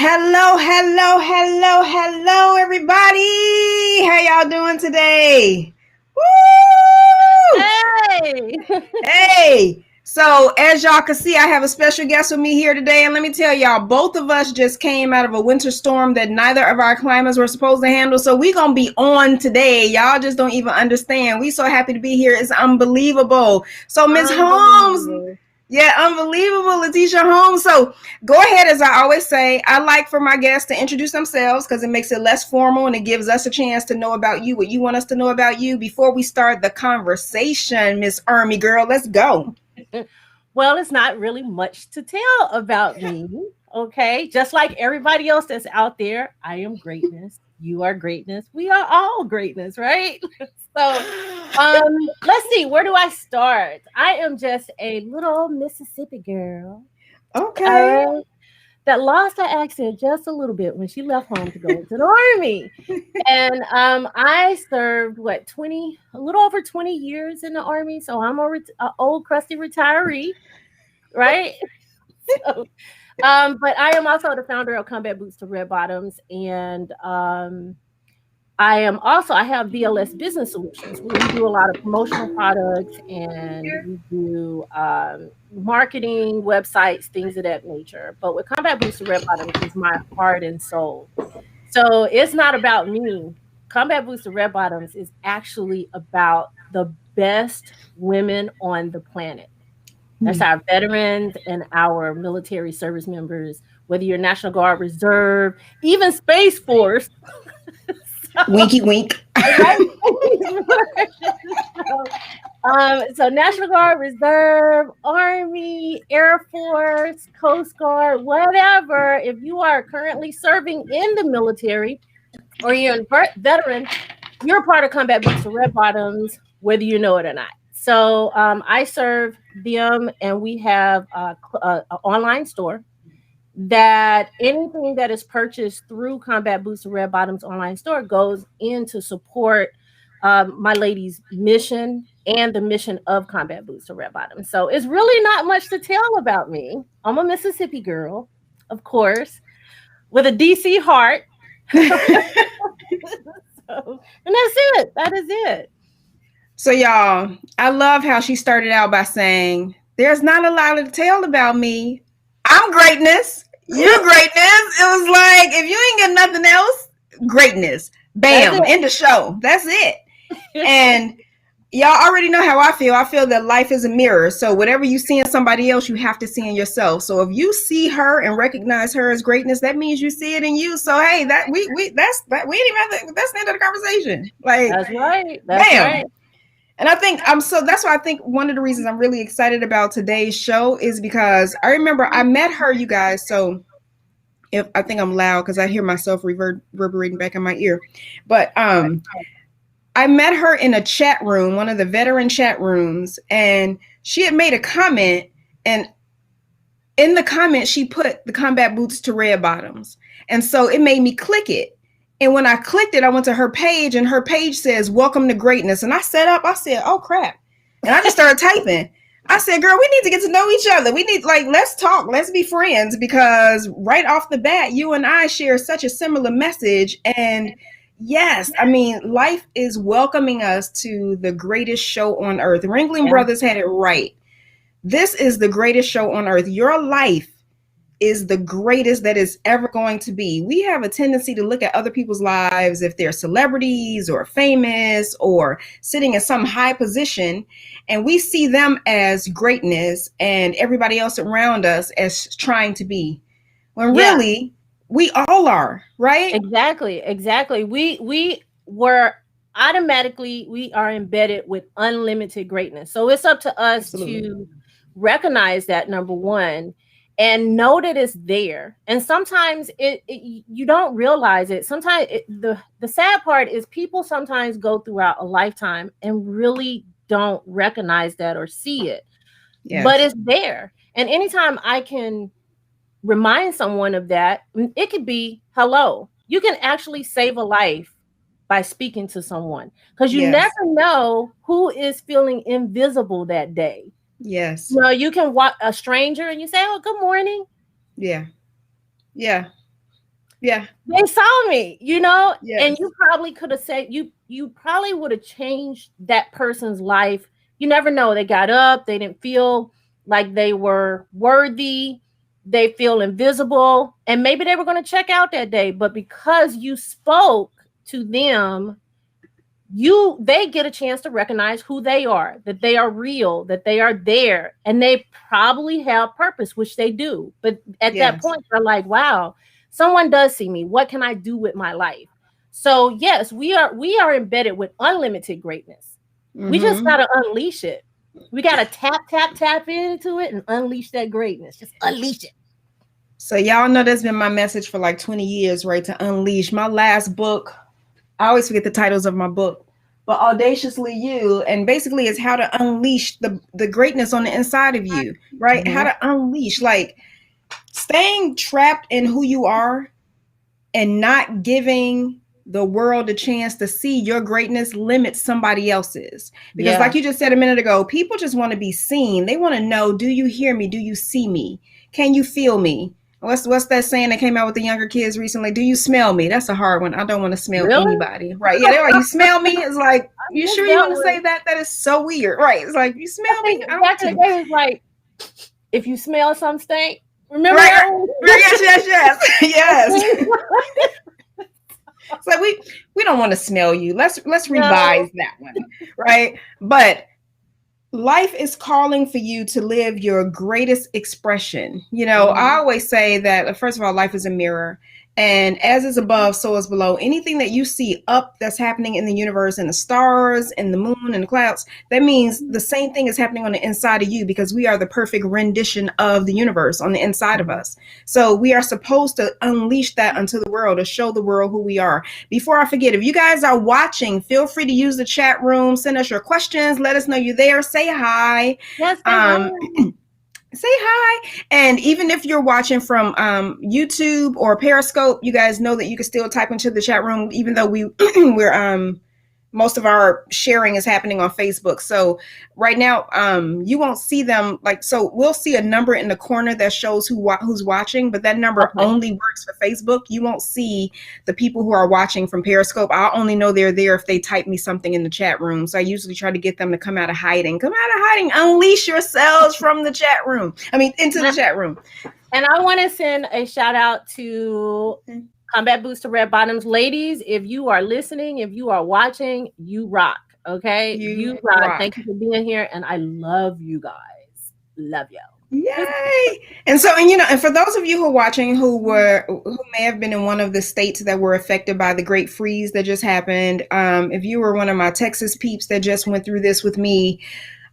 Hello, everybody. How y'all doing today? Woo! Hey! Hey. So, as y'all can see, I have a special guest with me here today. And let me tell y'all, both of us just came out of a winter storm that neither of our climates were supposed to handle. So, we're going to be on today. Y'all just don't even understand. We so happy to be here. It's unbelievable. So, Miss Holmes. Yeah, unbelievable, Latisha Holmes. So go ahead, as I always say, I like for my guests to introduce themselves because it makes it less formal and it gives us a chance to know about you, what you want us to know about you before we start the conversation, Miss Army girl. Let's go. Well, it's not really much to tell about me. Okay. Just like everybody else that's out there, I am greatness. You are greatness. We are all greatness, right? Let's see. Where do I start? I am just a little Mississippi girl. Okay. That lost her accent just a little bit when she left home to go into the army. And I served a little over 20 years in the army. So I'm a old crusty retiree, right? So, but I am also the founder of Combat Boots to Red Bottoms, and I have VLS Business Solutions, where we do a lot of promotional products and we do marketing, websites, things of that nature. But with Combat Boots to Red Bottoms is my heart and soul. So it's not about me. Combat Boots to Red Bottoms is actually about the best women on the planet. That's our veterans and our military service members, whether you're National Guard, Reserve, even Space Force. Winky wink. So National Guard, Reserve, Army, Air Force, Coast Guard, whatever. If you are currently serving in the military or you're a veteran, you're part of Combat Boots to Red Bottoms, whether you know it or not. So I serve them, and we have an online store that anything that is purchased through Combat Boots to Red Bottoms online store goes in to support my ladies' mission and the mission of Combat Boots to Red Bottoms. So it's really not much to tell about me. I'm a Mississippi girl, of course, with a DC heart. And that's it. That is it. So, y'all, I love how she started out by saying, there's not a lot to tell about me. I'm greatness. You're greatness. It was like, if you ain't got nothing else, greatness. Bam. End the show. That's it. And y'all already know how I feel. I feel that life is a mirror. So whatever you see in somebody else, you have to see in yourself. So if you see her and recognize her as greatness, that means you see it in you. So hey, that we ain't even have to, that's the end of the conversation. Like, that's right. That's bam. Right. And I think that's why I think one of the reasons I'm really excited about today's show is because I remember I met her, you guys. So if I think I'm loud because I hear myself reverberating back in my ear, but I met her in a chat room, one of the veteran chat rooms, and she had made a comment, and in the comment she put the Combat Boots to Red Bottoms, and so it made me click it. And when I clicked it, I went to her page, and her page says, "Welcome to greatness." And I said, oh crap. And I just started typing. I said, girl, we need to get to know each other. We need, let's talk. Let's be friends, because right off the bat, you and I share such a similar message. And yes, I mean, life is welcoming us to the greatest show on earth. Ringling Brothers had it right. This is the greatest show on earth. Your life is the greatest that is ever going to be. We have a tendency to look at other people's lives, if they're celebrities or famous or sitting in some high position, and we see them as greatness and everybody else around us as trying to be, when really we all are, right? Exactly. We are embedded with unlimited greatness. So it's up to us to recognize that, number one, and know that it's there. And sometimes you don't realize it. Sometimes the sad part is people sometimes go throughout a lifetime and really don't recognize that or see it. Yes. But it's there. And anytime I can remind someone of that, it could be, hello, you can actually save a life by speaking to someone, because you never know who is feeling invisible that day. Yes. You can walk a stranger and you say, "Oh, good morning." Yeah. Yeah. They saw me, and Yes. you probably could have said you probably would have changed that person's life. You never know. They got up, they didn't feel like they were worthy, they feel invisible, and maybe they were going to check out that day, but because you spoke to them, they get a chance to recognize who they are, that they are real, that they are there, and they probably have purpose, which they do. But at that Yes. point they're like, wow, someone does see me. What can I do with my life? So yes, we are embedded with unlimited greatness. We just got Mm-hmm. to unleash it. We got to tap into it and unleash that greatness. Just unleash it. So y'all know that's been my message for like 20 years, right? To unleash. My last book, I always forget the titles of my book, but Audaciously You, and basically it's how to unleash the greatness on the inside of you, right? How Mhm. to unleash, like, staying trapped in who you are and not giving the world a chance to see your greatness limits somebody else's. Because, like Yeah. you just said a minute ago, people just want to be seen. They want to know, do you hear me? Do you see me? Can you feel me? What's that saying that came out with the younger kids recently? Do you smell me? That's a hard one. I don't want to smell Really? anybody. Right. Yeah, they're like, you smell me? It's like, you Missed sure you that want to say one. that? That is so weird. Right. It's like, you I smell me? I think don't want back in to. the day it was like, if you smell some stink. Remember Right, that right, one? right. Yes, yes, yes. Yes. So we don't want to smell you. Let's No. revise that one, right? But life is calling for you to live your greatest expression. I Mhm. always say that, first of all, life is a mirror. And as is above, so is below. Anything that you see up that's happening in the universe and the stars and the moon and the clouds, that means the same thing is happening on the inside of you, because we are the perfect rendition of the universe on the inside of Mhm. us. So we are supposed to unleash that unto the world, to show the world who we are. Before I forget, if you guys are watching, feel free to use the chat room, send us your questions, let us know you're there, say hi. Yes, say Um, hi. say hi. And even if you're watching from YouTube or Periscope, you guys know that you can still type into the chat room, even though we're most of our sharing is happening on Facebook. So right now, you won't see them, like, so we'll see a number in the corner that shows who's watching, but that number Okay. only works for Facebook. You won't see the people who are watching from Periscope. I'll only know they're there if they type me something in the chat room. So I usually try to get them to come out of hiding. Come out of hiding. Unleash yourselves from the chat room. I mean, into And the I, chat room. and I want to send a shout out to Combat Boots to Red Bottoms. Ladies, if you are listening, if you are watching, you rock. Okay? You You rock. Thank rock. you for being here. And I love you guys. Love you. Yay! And so, and for those of you who are watching who may have been in one of the states that were affected by the great freeze that just happened, if you were one of my Texas peeps that just went through this with me,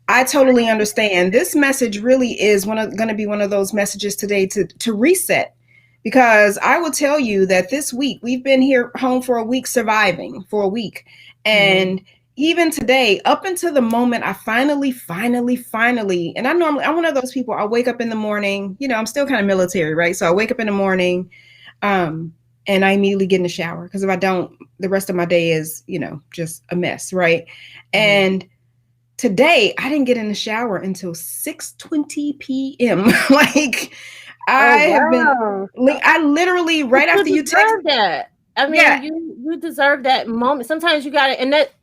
I totally understand. This message really is going to be one of those messages today to reset, because I will tell you that this week we've been here home for a week, surviving for a week, Mhm. and even today, up until the moment I finally, and I'm one of those people. I wake up in the morning. I'm still kind of military, right? So I wake up in the morning, um, and I immediately get in the shower, because if I don't, the rest of my day is just a mess, right? Mhm. And today I didn't get in the shower until 6:20 p.m. Like, Oh I have been, wow. I literally, But right you after you text, deserve that. I yeah, mean, you deserve that moment. Sometimes you gotta, and that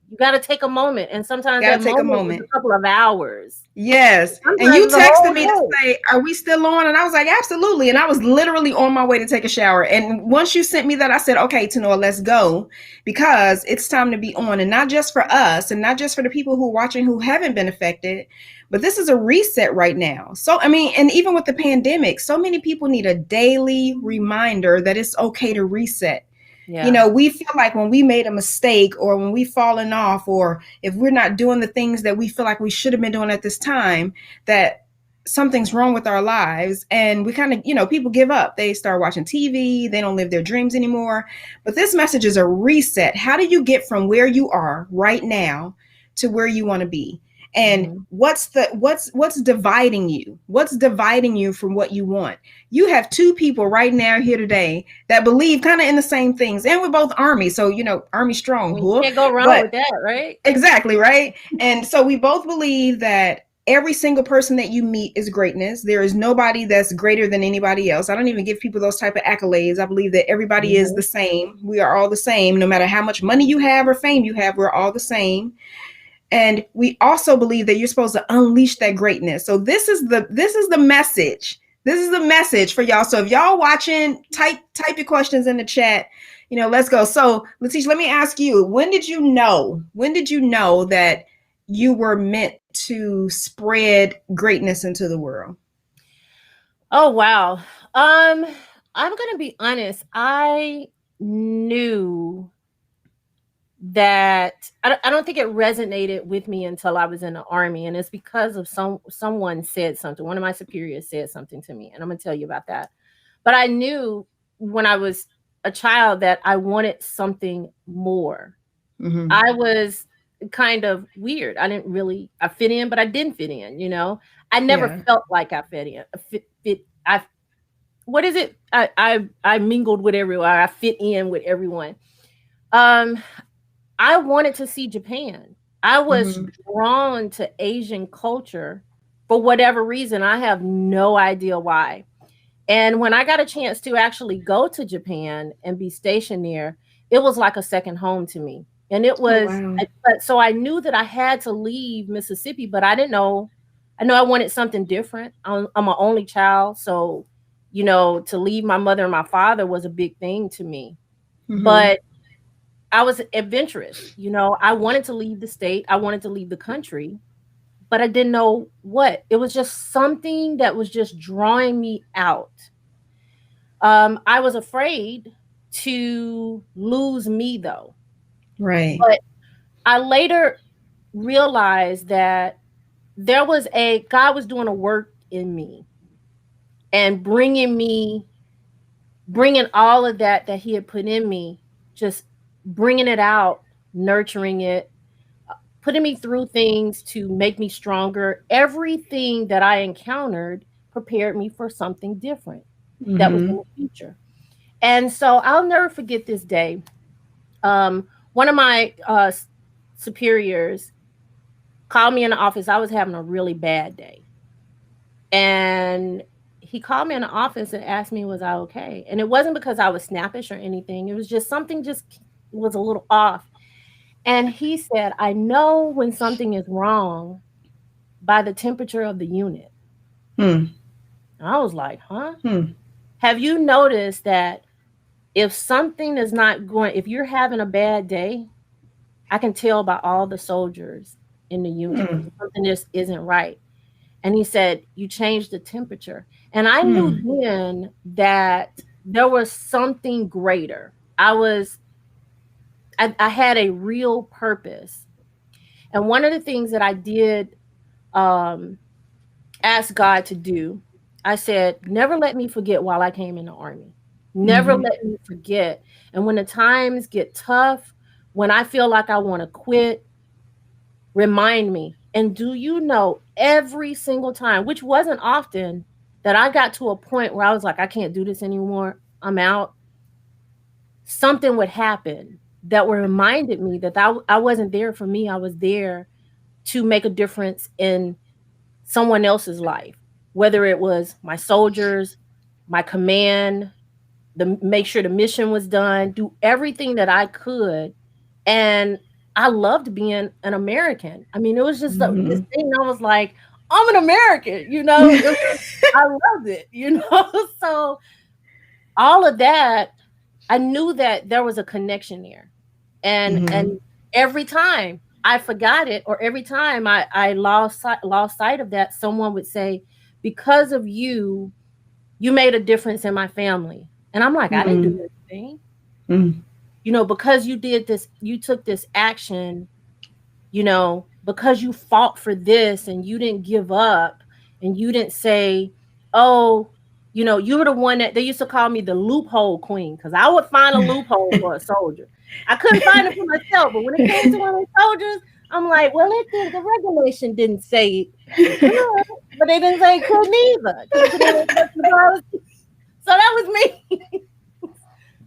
you gotta take a moment, and sometimes gotta that take a moment is moment. a couple of hours. Yes. And Sometimes you it's a texted whole me to day. say, are we still on? And I was like, absolutely. And I was literally on my way to take a shower. And once you sent me that, I said, okay, Tanoa, let's go, because it's time to be on. And not just for us, and not just for the people who are watching who haven't been affected, but this is a reset right now. So, I mean, and even with the pandemic, so many people need a daily reminder that it's okay to reset. Yeah. We feel like when we made a mistake, or when we've fallen off, or if we're not doing the things that we feel like we should have been doing at this time, that something's wrong with our lives. And we kind of, people give up. They start watching TV. They don't live their dreams anymore. But this message is a reset. How do you get from where you are right now to where you want to be? And Mhm. what's dividing you? What's dividing you from what you want? You have two people right now here today that believe kind of in the same things, and we're both Army, so Army strong, You huh? can't go wrong But with that, right? exactly, right. And so we both believe that every single person that you meet is greatness. There is nobody that's greater than anybody else. I don't even give people those type of accolades. I believe that everybody is Mm-hmm. the same. We are all the same. No matter how much money you have or fame you have, we're all the same. And we also believe that you're supposed to unleash that greatness. So this is the message. This is the message for y'all. So if y'all watching, type your questions in the chat. Let's go. So Latisha, let me ask you, when did you know? When did you know that you were meant to spread greatness into the world? Oh wow. I'm gonna be honest. I knew that I don't think it resonated with me until I was in the army, and it's because of someone said something. One of my superiors said something to me, and I'm gonna tell you about that. But I knew when I was a child that I wanted something more. Mm-hmm. I was kind of weird. I fit in, but I didn't fit in, you know. I never Yeah. felt like I fit in. I what is it? I mingled with everyone. I fit in with everyone. Um I wanted to see Japan. I was Mm-hmm. drawn to Asian culture for whatever reason. I have no idea why. And when I got a chance to actually go to Japan and be stationed there, it was like a second home to me. And it Oh was, wow. but so I knew that I had to leave Mississippi, but I didn't know. I know I wanted something different. I'm an only child. So, to leave my mother and my father was a big thing to me. Mm-hmm. But I was adventurous. I wanted to leave the state, I wanted to leave the country, but I didn't know what. It was just something that was just drawing me out. I was afraid to lose me though. Right. But I later realized that God was doing a work in me and bringing all of that he had put in me, just bringing it out, nurturing it, putting me through things to make me stronger. Everything that I encountered prepared me for something different that was in Mm-hmm. the future. And so I'll never forget this day. One of my superiors called me in the office. I was having a really bad day. And he called me in the office and asked me, was I okay? And it wasn't because I was snappish or anything. It was just something just was a little off. And he said, I know when something is wrong by the temperature of the unit. Hmm. And I was like, huh? Hmm. Have you noticed that if something is not going, if you're having a bad day, I can tell by all the soldiers in the unit. Hmm. Something just isn't right. And he said, you changed the temperature. And I knew Hmm. then that there was something greater. I had a real purpose. And one of the things that I did um, ask God to do, I said, never let me forget while I came in the army. Never Hmm. let me forget. And when the times get tough, when I feel like I want to quit, remind me. And do you know, every single time, which wasn't often, that I got to a point where I was like, I can't do this anymore. I'm out. Something would happen that reminded me that I wasn't there for me. I was there to make a difference in someone else's life, whether it was my soldiers, my command, the make sure the mission was done, do everything that I could. And I loved being an American. I mean, it was just this Hmm. thing. I was like, I'm an American, you know. I loved it, you know. So all of that, I knew that there was a connection there, and Hmm. every time I forgot it, or every time I lost sight of that, someone would say, "Because of you, you made a difference in my family." And I'm like, I didn't Hmm. do anything. Hmm. Because you did this, you took this action, because you fought for this and you didn't give up and you didn't say, oh, you were the one that they used to call me the loophole queen, because I would find a loophole for a soldier. I couldn't find it for myself, but when it came to one of the soldiers, I'm like, well, the regulation didn't say it could, but they didn't say it couldn't either. Can you put in a so that was me.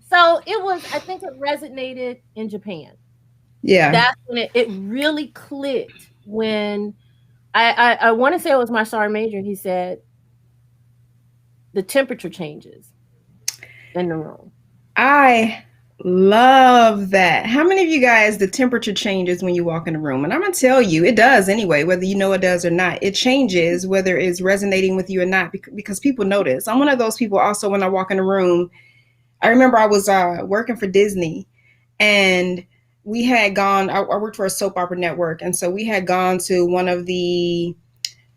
So it was, I think it resonated in Japan. Yeah. That's when it really clicked, when I want to say it was my sergeant major. He said the temperature changes in the room. I love that. How many of you guys, the temperature changes when you walk in a room? And I'm going to tell you, it does anyway, whether you know it does or not. It changes whether it's resonating with you or not because people notice. I'm one of those people also when I walk in a room. I remember I was working for Disney and we had gone, I worked for a soap opera network. And so we had gone to one of the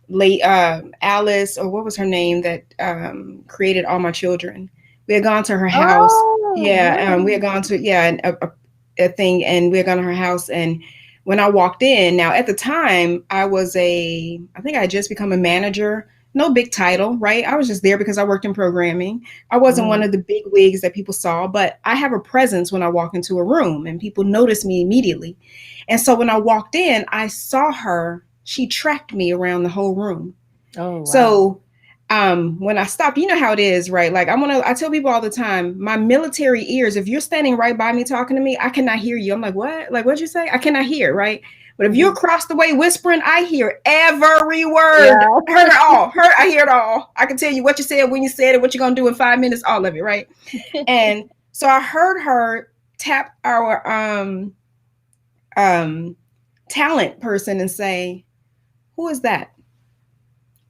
late Alice, or what was her name, that created All My Children. We had gone to her house. Oh, Yeah, we had nice. gone to a thing, and we had gone to her house. And when I walked in, now at the time I think I had just become a manager. No big title, right? I was just there because I worked in programming. I wasn't one Mhm. of the big wigs that people saw, but I have a presence when I walk into a room, and people notice me immediately. And so when I walked in, I saw her. She tracked me around the whole room. Oh, wow. So when I stopped, you know how it is, right? Like I tell people all the time, my military ears, if you're standing right by me talking to me, I cannot hear you. I'm like, what? Like, what'd you say? I cannot hear, right? But if you're Mhm. across the way whispering, I hear every word. Yeah. Heard it all. I hear it all. I can tell you what you said, when you said it, what you're gonna do in 5 minutes, all of it, right? And so I heard her tap our um talent person and say, who is that?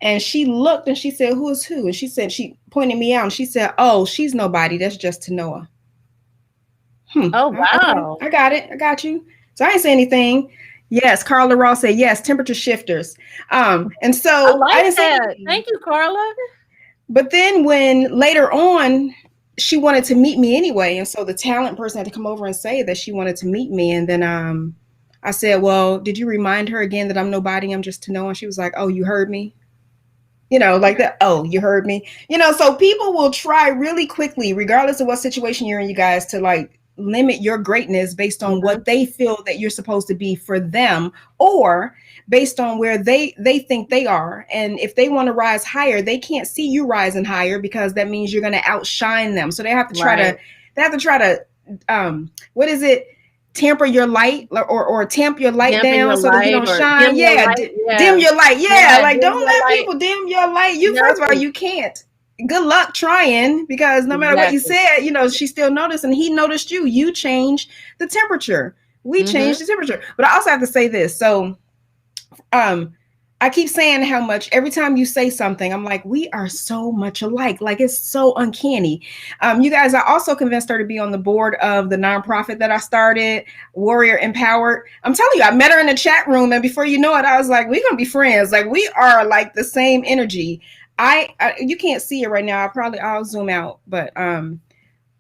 And she looked and she said, who is who? And she said, she pointed me out and she said, oh, she's nobody. That's just Tanoa. Oh, Okay. wow. I got it. I got you. So I didn't say anything. Yes. Carla Ross said, yes, temperature shifters. And I so I like didn't say that. anything. Thank you, Carla. But then when later on, she wanted to meet me anyway. And so the talent person had to come over and say that she wanted to meet me. And then I said, well, did you remind her again that I'm nobody? I'm just Tanoa. And she was like, oh, you heard me? Like that. Oh, you heard me. So people will try really quickly, regardless of what situation you're in, you guys, to like limit your greatness based on Mhm. what they feel that you're supposed to be for them, or based on where they think they are. And if they want to rise higher, they can't see you rising higher because that means you're going to outshine them. So Right. they have to try to what is it? Tamper your light, or tamp your light Dampen down your so that you light don't or shine. dim your Yeah, light. dim Yeah. your light. Yeah, Yeah, like dim don't your let light. people dim your light. You, first of all, No. you can't. Good luck trying, because no matter what you Exactly. said, she still noticed, and he noticed you. You changed the temperature. We changed Mhm. the temperature. But I also have to say this. So um I keep saying how much every time you say something, I'm like, we are so much alike. Like, it's so uncanny. You guys, I also convinced her to be on the board of the nonprofit that I started, Warrior Empowered. I'm telling you, I met her in the chat room, and before you know it, I was like, we're gonna be friends. Like, we are like the same energy. You can't see it right now. I'll zoom out, but I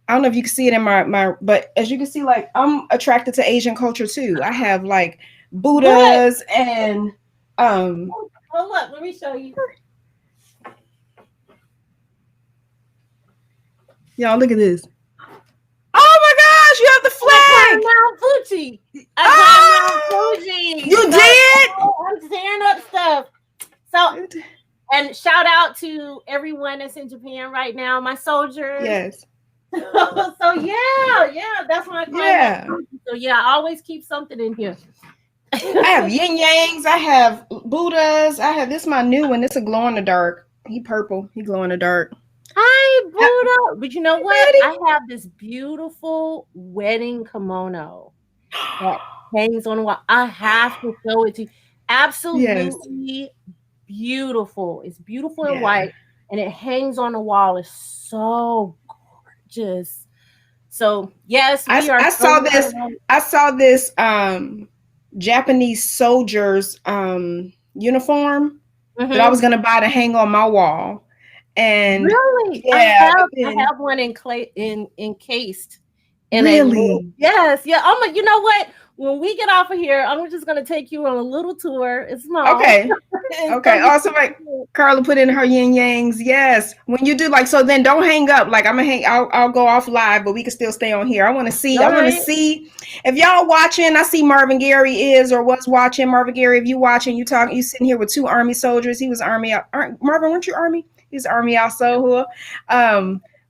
don't know if you can see it in my, but as you can see, like, I'm attracted to Asian culture too. I have like What? Buddhas and um Hold up. Let me show you. y'all look at this. Oh my gosh, you have I the climbed flag. Mount Fuji. I climbed Mount Oh, Fuji. you So did. I'm tearing up stuff. So, and shout out to everyone that's in Japan right now, my soldiers. Yes. So yeah, that's when I climbed Mount Yeah. Fuji. So yeah, I always keep something in here. I have yin yangs. I have Buddhas. I have this, my new one. It's a glow in the dark. He purple. He glow in the dark. Hi, Hey, Buddha. But you know what? buddy. I have this beautiful wedding kimono that hangs on the wall. I have to show it to you. Yes. Absolutely beautiful. It's beautiful and Yeah. white, and it hangs on the wall. It's so gorgeous. So yes, I, we are I so saw this. I saw this Japanese soldier's uniform that I hmm was gonna buy to hang on my wall. And Really, yeah, but I then have one in clay in encased in a little. really, Yes, yeah. I'm like, you know what? When we get off of here, I'm just gonna take you on a little tour. It's small. okay. It's Okay. gonna be Also, like, Carla put in her yin yangs. Yes. When you do, like, so then don't hang up. Like, I'm gonna hang. I'll go off live, but we can still stay on here. I want to see. I all want to right. see if y'all watching. I see Marvin Gary is or was watching. Marvin Gary, if you watching, you talking. You sitting here with two Army soldiers. He was Army. Marvin, weren't you Army? He's Army also. Who?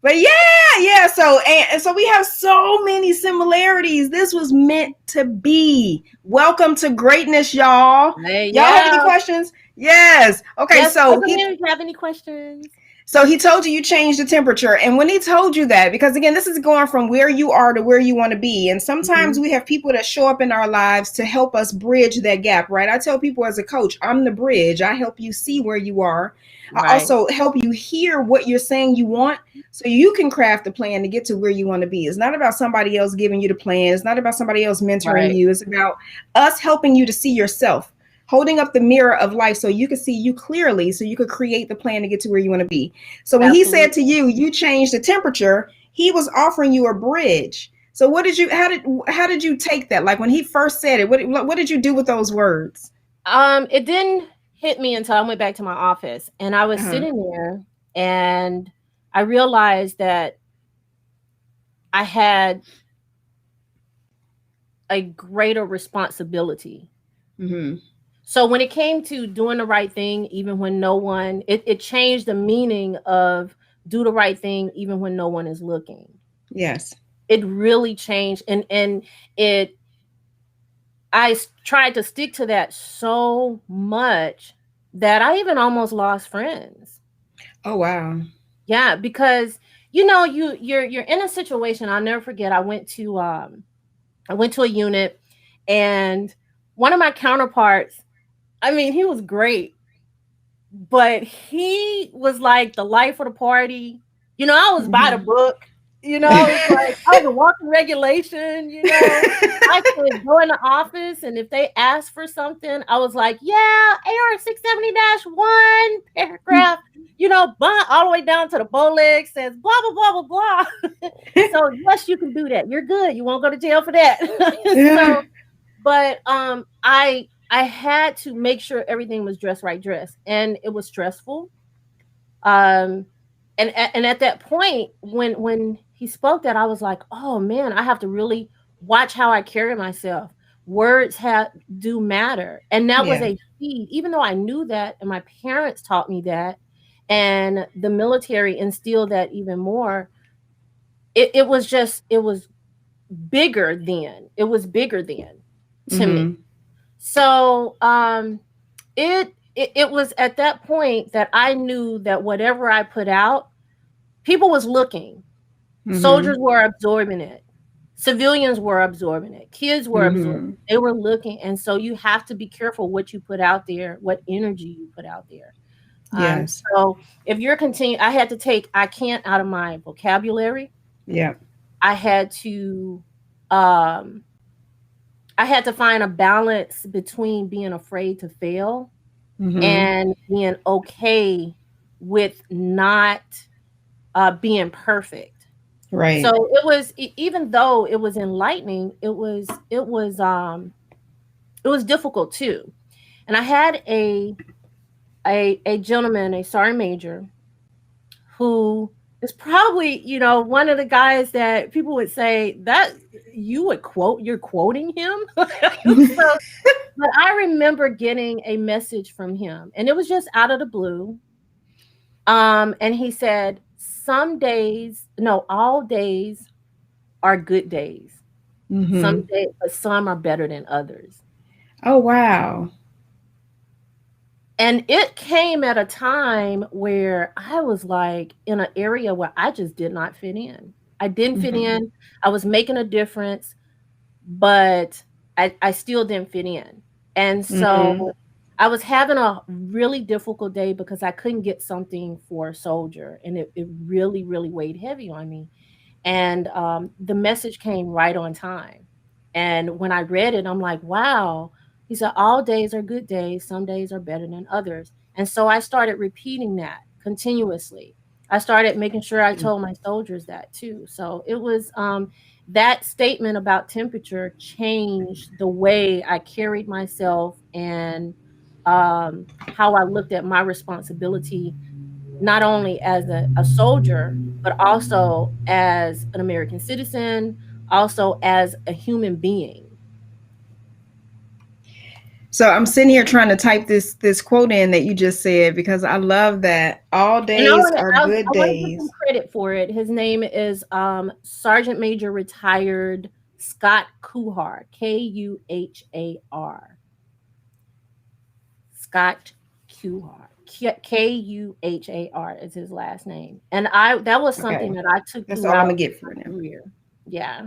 But yeah. So and so we have so many similarities. This was meant to be. Welcome to greatness, y'all. Hey, Y'all have any yeah. questions? Yes. Okay. Yes, President, if you have any questions. So he told you changed the temperature. And when he told you that, because again, this is going from where you are to where you want to be. And sometimes Mhm. we have people that show up in our lives to help us bridge that gap, right? I tell people as a coach, I'm the bridge. I help you see where you are. I Right, also help you hear what you're saying you want so you can craft the plan to get to where you want to be. It's not about somebody else giving you the plan. It's not about somebody else mentoring right. you. It's about us helping you to see yourself, holding up the mirror of life so you can see you clearly so you could create the plan to get to where you want to be. So when he said to Absolutely. you, you changed the temperature, he was offering you a bridge. So what did you how did you take that? Like when he first said it, what did you do with those words? It didn't hit me until I went back to my office and I was Uh-huh. sitting there and I realized that I had a greater responsibility. Mm-hmm. So when it came to doing the right thing, even when no one, it changed the meaning of do the right thing, even when no one is looking. Yes. It really changed. And it, tried to stick to that so much that I even almost lost friends. Oh wow. Yeah, because you're in a situation. I'll never forget. I went to a unit and one of my counterparts, I mean, he was great, but he was like the life of the party. I was by the Mm-hmm. book. I was like, I was a walking regulation. I could go in the office and if they asked for something, I was like, yeah, AR 670-1 paragraph, all the way down to the bow leg says blah blah blah blah blah. So yes, you can do that. You're good. You won't go to jail for that. Yeah. So but I had to make sure everything was dressed right dress, and it was stressful. Um and at that point when he spoke that, I was like, "Oh man, I have to really watch how I carry myself. Words have do matter." And that was Yeah. a seed, even though I knew that and my parents taught me that and the military instilled that even more. It was bigger then. It was bigger then to me. Mm-hmm. So, it was at that point that I knew that whatever I put out, people was looking. Soldiers Mm-hmm. were absorbing it. Civilians were absorbing it. Kids were absorbing Mm-hmm. it. They were looking, and so you have to be careful what you put out there, what energy you put out there. Yes. So if you're continuing, I had to take "I can't" out of my vocabulary. Yeah. I had to, um, I had to find a balance between being afraid to fail Mm-hmm. and being okay with not being perfect. So Right. even though it was enlightening, it was difficult too. And I had a gentleman, a sergeant major, who is probably one of the guys that people would say that you're quoting him. So, but I remember getting a message from him, and it was just out of the blue. And he said, "Some days, no, all days are good days. Some Mm-hmm. days, but some are better than others." Oh wow. And it came at a time where I was like in an area where I just did not fit in. I didn't fit Mm-hmm. in. I was making a difference, but I still didn't fit in. And Mm-hmm. so I was having a really difficult day because I couldn't get something for a soldier. And it really, really weighed heavy on me. And the message came right on time. And when I read it, I'm like, wow. He said, all days are good days. Some days are better than others. And so I started repeating that continuously. I started making sure I told my soldiers that too. So it was that statement about temperature changed the way I carried myself and how I looked at my responsibility not only as a soldier, but also as an American citizen, also as a human being. So I'm sitting here trying to type this quote in that you just said because I love that all And I days want to are I good want to give him days. credit for it. His name is Sergeant Major retired Scott Kuhar, Kuhar. Scott Kuhar is his last name. And I that was something Okay, that I took that's all I'm throughout gonna get for my now. career. Yeah.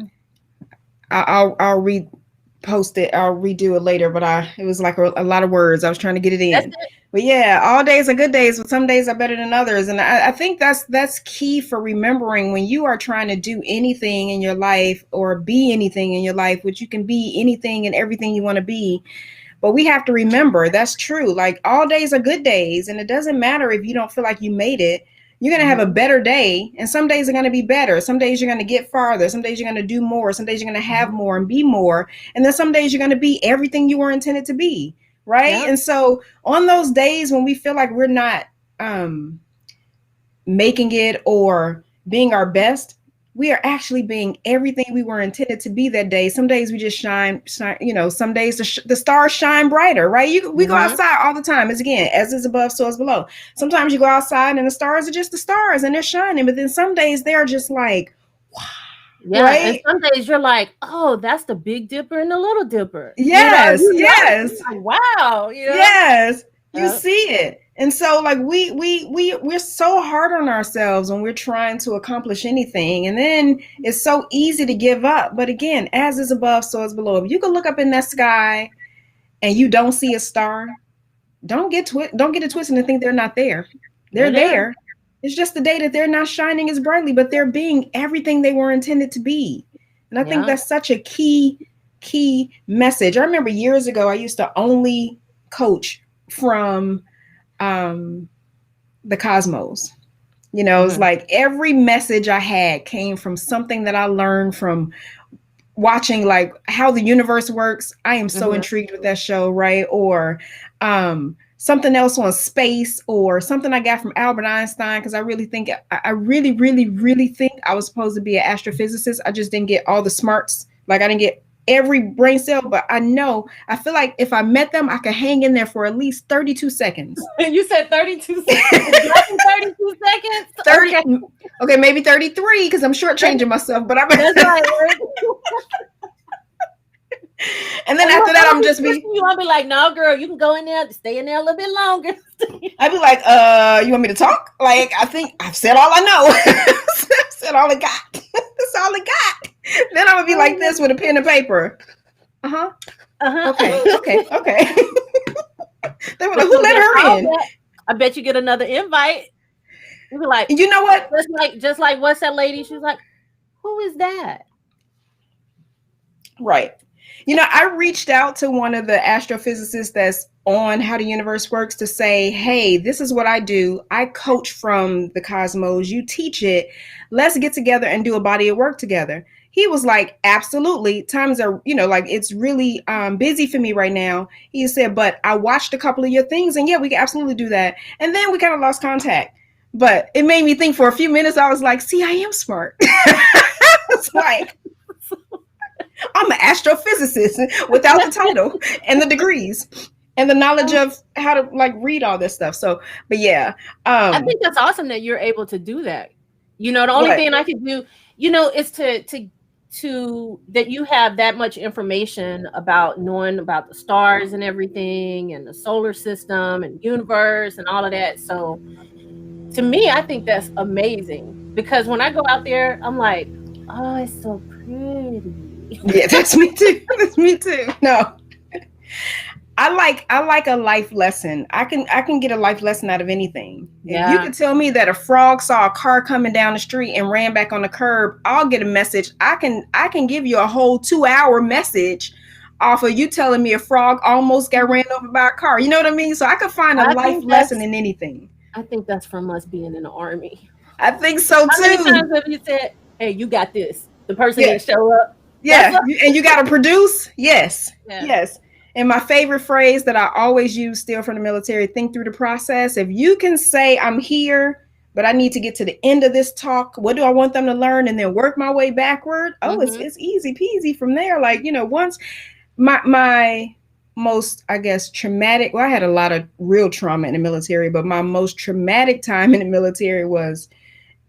I'll repost it. I'll redo it later. But it was like a lot of words. I was trying to get it That's in. it. But yeah, all days are good days, but some days are better than others. And I think that's key for remembering when you are trying to do anything in your life or be anything in your life, which you can be anything and everything you want to be. But we have to remember that's true. Like all days are good days, and it doesn't matter if you don't feel like you made it. You're going to have a Mhm. better day, and some days are going to be better. Some days you're going to get farther. Some days you're going to do more. Some days you're going to have Mhm. more and be more. And then some days you're going to be everything you were intended to be. Right. Yep. And so on those days when we feel like we're not making it or being our best, we are actually being everything we were intended to be that day. Some days we just shine, some days the stars shine brighter, right? We go Mhm. outside all the time. As again, as is above, so is below. Sometimes you go outside and the stars are just the stars and they're shining, but then some days they're just like, Yeah, and right? some days you're like, "Oh, that's the Big Dipper and the Little Dipper." Yes, You notice, yes. you're like, "Wow," Yes, you Yep. see it. And so like we're so hard on ourselves when we're trying to accomplish anything. And then it's so easy to give up. But again, as is above, so is below. If you can look up in that sky and you don't see a star, don't get it twisted and think they're not there. They're They're there. there. It's just the day that they're not shining as brightly, but they're being everything they were intended to be. And I think Yeah. that's such a key message. I remember years ago I used to only coach from um, the cosmos. It was Mhm. like every message I had came from something that I learned from watching like how the universe works. I am so Mhm. intrigued with that show, right? Or something else on space, or something I got from Albert Einstein, because I really think I really, really, really think I was supposed to be an astrophysicist. I just didn't get all the smarts. Like I didn't get every brain cell, but I feel like if I met them, I could hang in there for at least 32 seconds. You said 32 seconds. Exactly 32 seconds? 30, Okay. okay, maybe 33 because I'm shortchanging myself, but I'm That's right. and then And after look, that I'm I'm gonna be just be pushing you. I'll be like, "No, girl, you can go in there, stay in there a little bit longer." I'd be like, you want me to talk? Like, I think I've said all I know. I've said all I got. That's all I got. Then I'm gonna be like this with a pen and paper. Uh-huh. Okay, Uh-huh. okay, okay. They were like, But who you'll let get a her call in? back. I bet you get another invite. You be like, And you know what? just like what's that lady? She's like, "Who is that?" Right. I reached out to one of the astrophysicists that's on How the Universe Works to say, hey, this is what I do. I coach from the cosmos. You teach it. Let's get together and do a body of work together. He was like, absolutely. Times are, like it's really busy for me right now. He said, but I watched a couple of your things and yeah, we can absolutely do that. And then we kind of lost contact. But it made me think for a few minutes. I was like, see, I am smart. It's like, I'm an astrophysicist without the title and the degrees and the knowledge of how to like read all this stuff. So, but yeah, I um, think that's awesome that you're able to do that. The only what? thing I could do, is to that you have that much information about knowing about the stars and everything and the solar system and universe and all of that. So to me, I think that's amazing because when I go out there, I'm like, "Oh, it's so pretty." Yeah, that's me too. That's me too. No, I like a life lesson. I can get a life lesson out of anything. If you Yeah. could tell me that a frog saw a car coming down the street and ran back on the curb, I'll get a message. I can give you a whole 2-hour message off of you telling me a frog almost got ran over by a car. You know what I mean? So I could find a I life think lesson that's in anything. I think that's from us being in the army. I think so How many too. times have you said, "Hey, you got this"? The person Yeah, didn't show up. That's yeah. us. And you got to produce. Yes, Yeah. yes. And my favorite phrase that I always use, still from the military: think through the process. If you can say, I'm here, but I need to get to the end of this talk. What do I want them to learn? And then work my way backward. Oh, it's Mhm. it's easy peasy from there. Like, once my most, I guess, traumatic, well, I had a lot of real trauma in the military, but my most traumatic time in the military was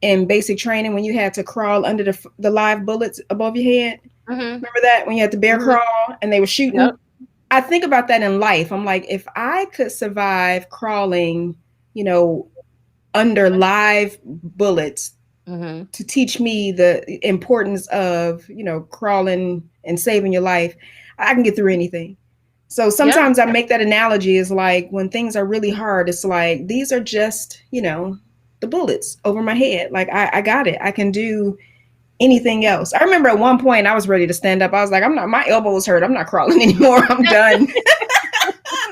in basic training when you had to crawl under the live bullets above your head. Mhm. Remember that when you had the bear Mhm. crawl and they were shooting? Yep. I think about that in life. I'm like, if I could survive crawling, you know, under live bullets Mm-hmm. to teach me the importance of, crawling and saving your life, I can get through anything. So Yeah. sometimes I make that analogy is like when things are really hard, it's like these are just, the bullets over my head. Like I got it. I can do anything else. I remember at one point I was ready to stand up. I was like, I'm not, my elbow was hurt. I'm not crawling anymore. I'm done.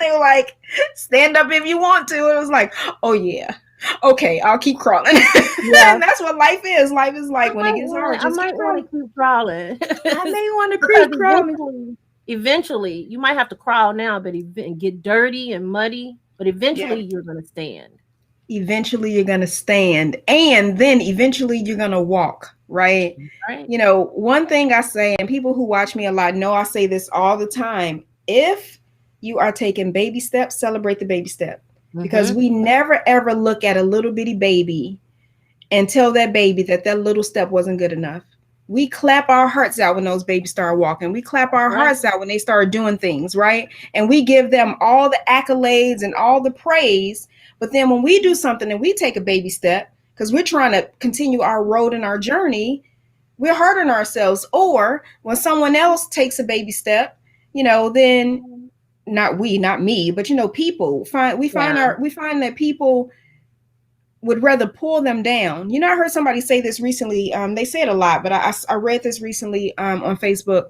They were like, stand up if you want to. And it was like, oh yeah. Okay, I'll keep crawling. Yeah. And that's what life is. Life is like when it gets hard, I just keep might want crawling. to keep crawling. I may want to Because keep crawling. eventually, you might have to crawl now, but get dirty and muddy. But Yeah. eventually, you're gonna stand. Eventually you're going to stand, and then eventually you're going to walk, right? Right. One thing I say, and people who watch me a lot know I say this all the time: if you are taking baby steps, celebrate the baby step, because Mm-hmm. we never ever look at a little bitty baby and tell that baby that that little step wasn't good enough. We clap our hearts out when those babies start walking. We clap our Right. hearts out when they start doing things, right? And we give them all the accolades and all the praise. But then when we do something and we take a baby step, because we're trying to continue our road and our journey, we're hurting ourselves. Or when someone else takes a baby step, then not me, but people Yeah. we find that people would rather pull them down. I heard somebody say this recently. They say it a lot, but I read this recently on Facebook.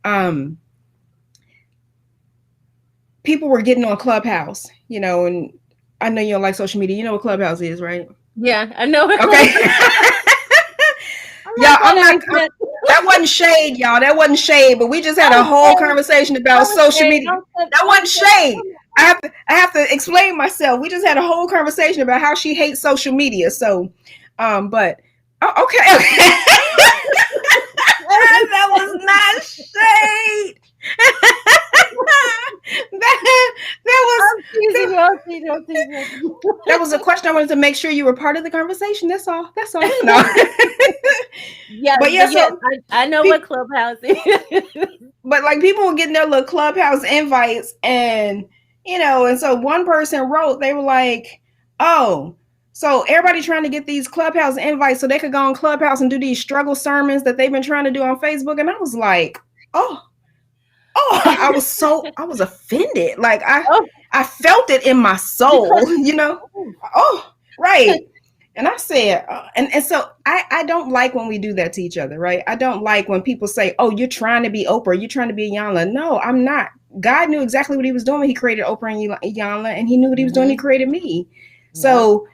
Um, People were getting on Clubhouse, and I know you don't like social media. You know what Clubhouse is, right? Yeah. I know it. Okay. I'm Y'all, not I'm gonna not. accept. That wasn't shade, y'all. That wasn't shade. But we just had I a was whole saying, conversation I about was social saying, media. That wasn't shade. I have to explain myself. We just had a whole conversation about how she hates social media. So, but okay. That was not shade. that was I'm teasing that, you. I'm teasing you. I'm teasing you. that was a question I wanted to make sure you were part of the conversation. That's all. That's all. No. Yes, But yeah, but yes, so I know what people, Clubhouse is. but like people were getting their little Clubhouse invites, and and so one person wrote, they were like, oh, so everybody trying to get these Clubhouse invites so they could go on Clubhouse and do these struggle sermons that they've been trying to do on Facebook. And I was like, oh, I was offended. Like Oh, I felt it in my because soul. oh, Oh, right. And I said, and so I don't like when we do that to each other, right? I don't like when people say, oh, you're trying to be Oprah, you're trying to be Iyanla. No, I'm not. God knew exactly what he was doing when he created Oprah and Iyanla, and he knew what he was doing. He mhm, created me. yep. So,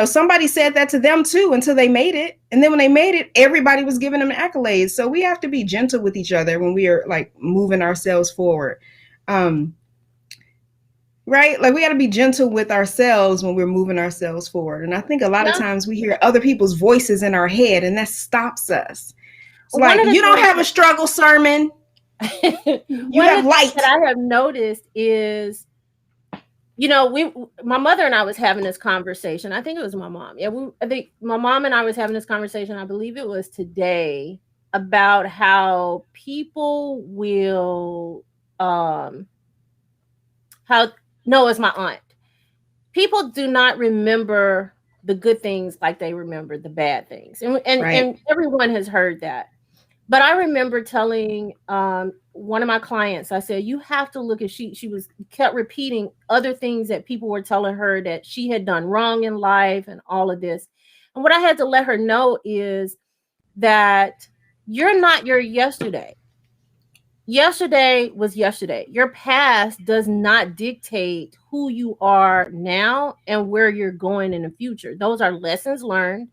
somebody said that to them too until they made it. And then when they made it, everybody was giving them accolades. So we have to be gentle with each other when we are like moving ourselves forward. Um, right? Like we got to be gentle with ourselves when we're moving ourselves forward. And I think a lot of Yeah. times we hear other people's voices in our head, and that stops us. It's One like of you don't have a struggle sermon, you one of have the things light. that I have noticed is, my mother and I was having this conversation. I think it was my mom. Yeah, I think my mom and I was having this conversation. I believe it was today about how people will, how no, it's my aunt. People do not remember the good things like they remember the bad things, and Right. everyone has heard that. But I remember telling one of my clients, I said, you have to look at she was kept repeating other things that people were telling her that she had done wrong in life and all of this. And what I had to let her know is that you're not your yesterday. Yesterday was yesterday. Your past does not dictate who you are now and where you're going in the future. Those are lessons learned.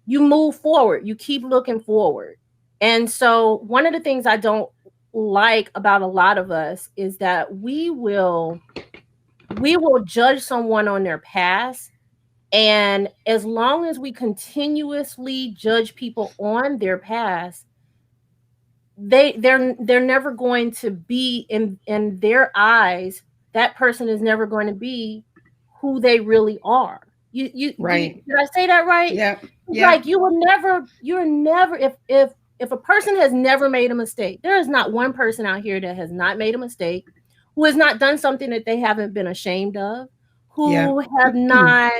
You move forward, you keep looking forward. And so, one of the things I don't like about a lot of us is that we will judge someone on their past, and as long as we continuously judge people on their past, they're never going to be in their eyes. That person is never going to be who they really are. Did Right. I say that right? Yeah. It's Yeah. like you're never, if if a person has never made a mistake, there is not one person out here that has not made a mistake, who has not done something that they haven't been ashamed of, Yeah. who have not,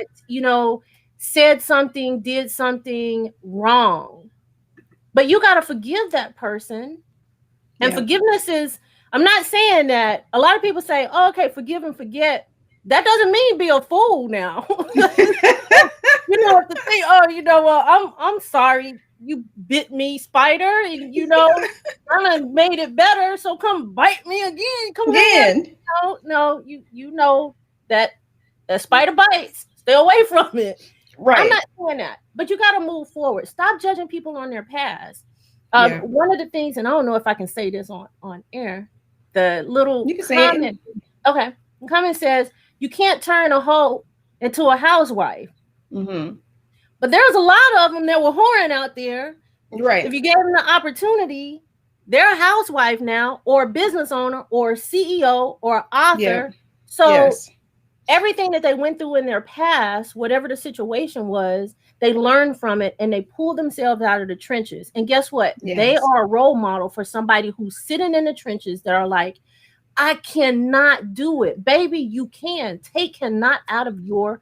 said something, did something wrong. But you got to forgive that person. And Yeah. forgiveness is, I'm not saying that a lot of people say, oh, okay, forgive and forget. That doesn't mean be a fool now. If the thing, oh, I'm sorry you bit me, spider, and I done made it better, so come bite me again. Come ahead. Again. No, you know that a spider bites. Stay away from it. I'm Right. not saying that, but you got to move forward. Stop judging people on their past. Yeah. One of the things, and I don't know if I can say this on air, the little You can say it. comment. Okay, the comment says you can't turn a hoe into a housewife, Mm-hmm. but there's a lot of them that were whoring out there. If Right. you gave them the opportunity, they're a housewife now, or a business owner, or a CEO, or Yeah. author. So Yes. everything that they went through in their past, whatever the situation was, they learned from it and they pulled themselves out of the trenches. And guess what? They Yes. are a role model for somebody who's sitting in the trenches that are like, I cannot do it. Baby, you can. Take can't out of your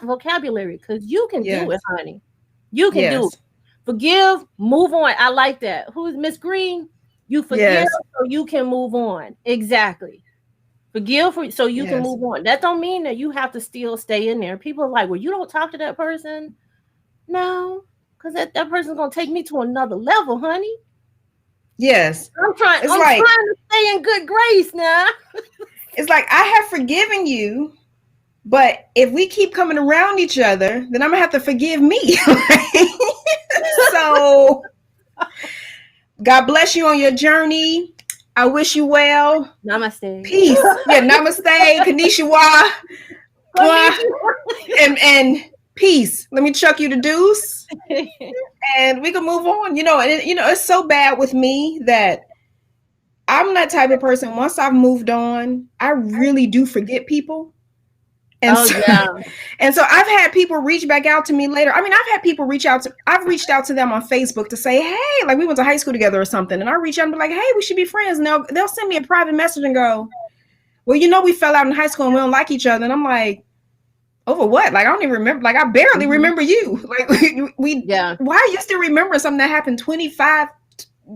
vocabulary, because you can do it, Yes. honey. You can do it. Yes. Forgive, move on. I like that. Who's Miss Green? You forgive Yes. so you can move on. Exactly. Forgive so you can Yes. move on. That don't mean that you have to still stay in there. People are like, well, you don't talk to that person. No, because that person's gonna take me to another level, honey. Yes. It's I'm like trying to stay in good grace now. I have forgiven you, but if we keep coming around each other, then I'm gonna have to forgive me. So God bless you on your journey. I wish you well. Namaste. Peace. Yeah, namaste, Kanishiwa. And peace. Let me chuck you the deuce. And we can move on. It's so bad with me that I'm that type of person. Once I've moved on, I really do forget people. And Oh so, yeah. and so I've had people reach back out to me later. I mean, I've reached out to them on Facebook to say, hey, like we went to high school together or something. And I reach out and be like, hey, we should be friends. And they'll send me a private message and go, well, we fell out in high school and we don't like each other. And I'm like, over what? Like, I don't even remember. Like, I barely remember you. Like, Yeah. why are you still remembering something that happened 25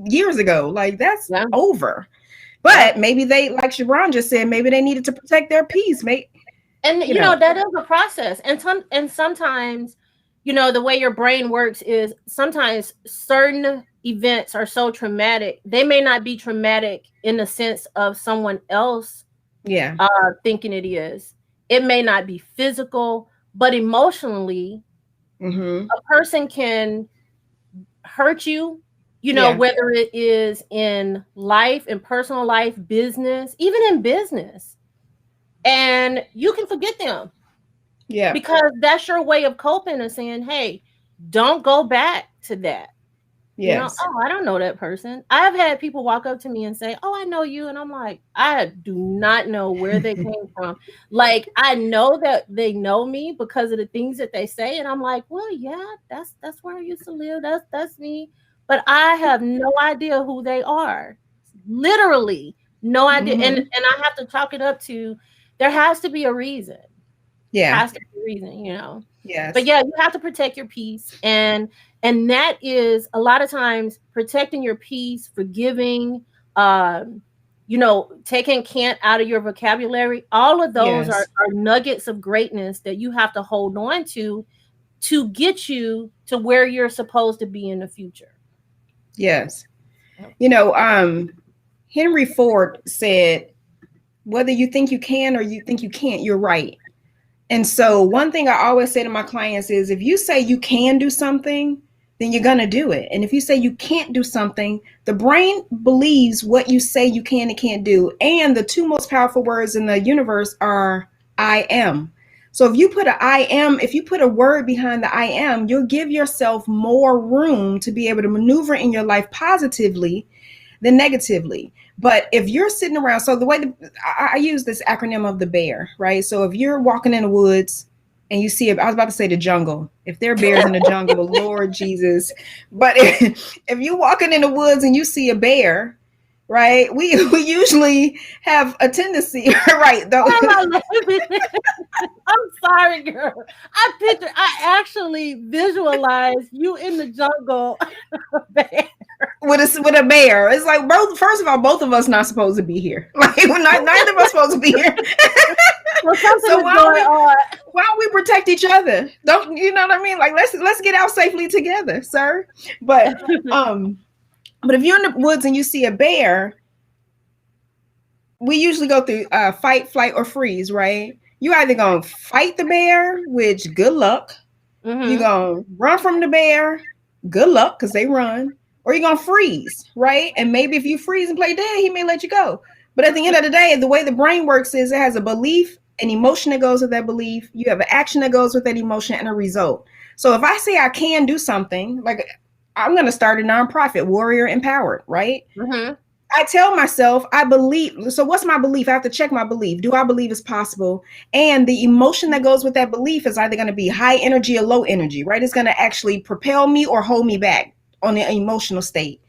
years ago? Like, that's Yeah. over. But maybe they, like Shabron just said, maybe they needed to protect their peace. And that is a process. And sometimes, the way your brain works is sometimes certain events are so traumatic. They may not be traumatic in the sense of someone else Yeah. thinking it is. It may not be physical, but emotionally, a person can hurt you, Yeah. whether it is in life, in personal life, business, even in business. And you can forget them. Yeah. Because that's your way of coping and saying, hey, don't go back to that. Yes. Oh, I don't know that person. I've had people walk up to me and say, oh, I know you. And I'm like, I do not know where they came from. Like, I know that they know me because of the things that they say. And I'm like, well, yeah, that's where I used to live. That's me. But I have no idea who they are. Literally no idea. And I have to chalk it up to, there has to be a reason. Yeah. Has to be a reason, Yes. But yeah, you have to protect your peace. And that is a lot of times protecting your peace, forgiving, taking can't out of your vocabulary. All of those are nuggets of greatness that you have to hold on to get you to where you're supposed to be in the future. Yes. Henry Ford said, whether you think you can or you think you can't, you're right. And so one thing I always say to my clients is, if you say you can do something, then you're going to do it. And if you say you can't do something, the brain believes what you say you can and can't do. And the two most powerful words in the universe are I am. So if you put a word behind the I am, you'll give yourself more room to be able to maneuver in your life positively than negatively. But if you're sitting around, so the way I use this acronym of the bear, right? So if you're walking in the woods and you see, I was about to say the jungle. If there are bears in the jungle, Lord Jesus. But if you're walking in the woods and you see a bear, right? We usually have a tendency, right? Though Why am I laughing? I'm sorry, girl. I actually visualize you in the jungle. with a bear, it's like both. First of all, both of us not supposed to be here. Like we're not, neither of us supposed to be here. Well, something So is going on. why don't we protect each other? Don't you know what I mean? Like let's get out safely together, sir. But um, but if you're in the woods and you see a bear, we usually go through fight, flight, or freeze, right? You either gonna fight the bear, which good luck. You Mm-hmm. gonna run from the bear, good luck, because they run, or you gonna freeze, right? And maybe if you freeze and play dead, he may let you go. But at the end of the day, the way the brain works is it has a belief, an emotion that goes with that belief. You have an action that goes with that emotion, and a result. So if I say I can do something, like I'm gonna start a nonprofit, Warrior Empowered, right? Mm-hmm. I tell myself I believe. So what's my belief? I have to check my belief. Do I believe it's possible? And the emotion that goes with that belief is either going to be high energy or low energy, right? It's going to actually propel me or hold me back on the emotional state.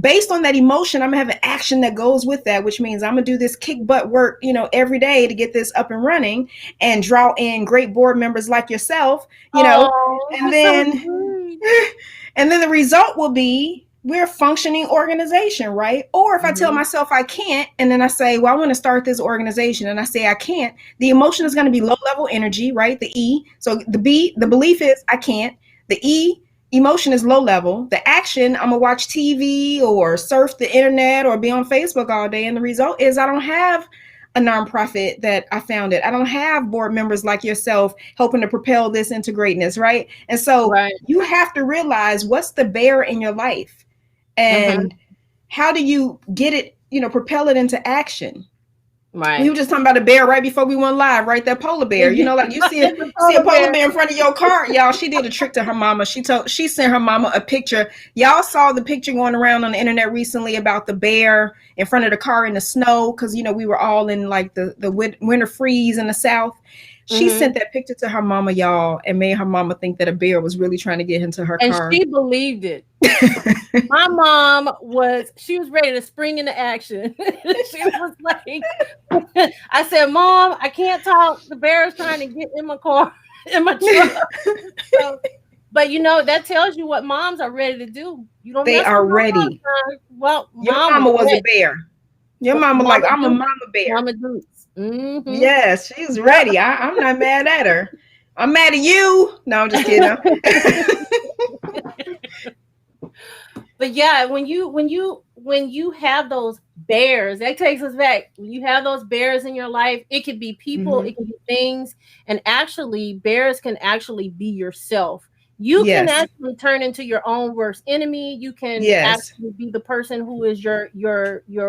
Based on that emotion, I'm gonna have an action that goes with that, which means I'm gonna do this kick butt work, every day to get this up and running and draw in great board members like yourself, Oh, and you're so then sweet. and then the result will be we're a functioning organization, right? Or if I tell Mm-hmm. myself I can't, and then I say, well, I want to start this organization, and I say I can't, the emotion is going to be low level energy, right? The E. So the B, the belief is I can't. The E, emotion is low level. The action, I'm going to watch TV or surf the internet or be on Facebook all day. And the result is I don't have a nonprofit that I founded. I don't have board members like yourself helping to propel this into greatness, right? And so Right. you have to realize what's the bear in your life Mm-hmm. and how do you get it, propel it into action. We Right. were just talking about a bear right before we went live, right? That polar bear. Like you see It's a see a polar polar bear. bear in front of your car, y'all. She did a trick to her mama. She sent her mama a picture. Y'all saw the picture going around on the internet recently about the bear in front of the car in the snow because we were all in like the winter freeze in the south. She Mm-hmm. sent that picture to her mama, y'all, and made her mama think that a bear was really trying to get into her And car. she believed it. My mom she was ready to spring into action. She was like, I said, Mom, I can't talk. The bear is trying to get in my car, in my truck. So, but that tells you what moms are ready to do. You don't They mess are with my mom, ready. son. Well, Your mom was mama was a ready. bear. Your mama like, Mama I'm a Duke. mama bear. Mama Dukes. Mm-hmm. Yes, she's Yep. ready. I'm not mad at her. I'm mad at you. No, I'm just kidding. No. But yeah, when you have those bears, that takes us back. When you have those bears in your life, it could be people, Mm-hmm. it can be things, and actually bears can actually be yourself. You can Yes. actually turn into your own worst enemy. You can Yes. actually be the person who is your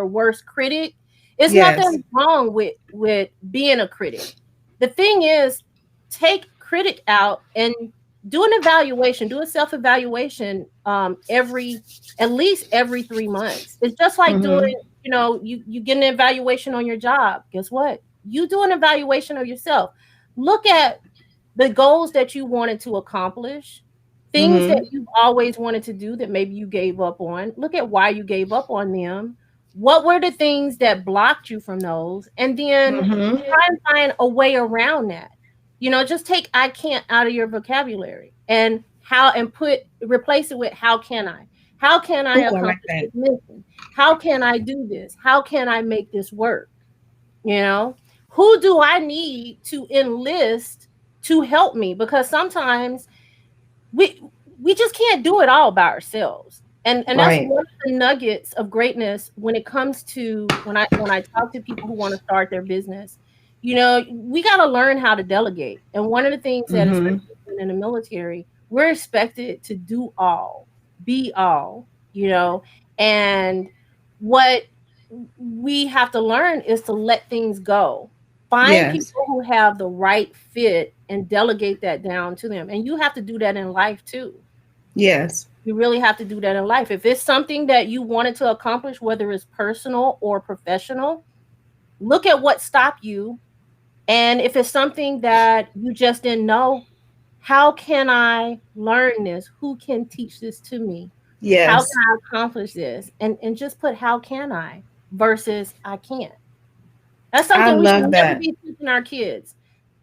worst critic. It's Yes. nothing wrong with being a critic. The thing is, take critic out and do an evaluation, do a self evaluation every at least every 3 months. It's just like doing, Mm-hmm. you get an evaluation on your job. Guess what? You do an evaluation of yourself. Look at the goals that you wanted to accomplish, things that Mm-hmm. you've always wanted to do that maybe you gave up on. Look at why you gave up on them. What were the things that blocked you from those? And then Mm-hmm. try and find a way around that. Just take I can't out of your vocabulary and put replace it with how can I? How can I Oh, I like accomplish that. this mission? How can I do this? How can I make this work? You know, who do I need to enlist to help me? Because sometimes we we just can't do it all by ourselves. And that's Right. one of the nuggets of greatness when it comes to when I talk to people who want to start their business. We got to learn how to delegate. And one of the things that, Mm-hmm. especially in the military, we're expected to do all, be all, and what we have to learn is to let things go. Find Yes. people who have the right fit and delegate that down to them. And you have to do that in life too. Yes. You really have to do that in life. If it's something that you wanted to accomplish, whether it's personal or professional, look at what stopped you And if it's something that you just didn't know, how can I learn this? Who can teach this to me? How can Yes. I accomplish this? And just put how can I versus I can't. That's I something we should love never that. be teaching our kids.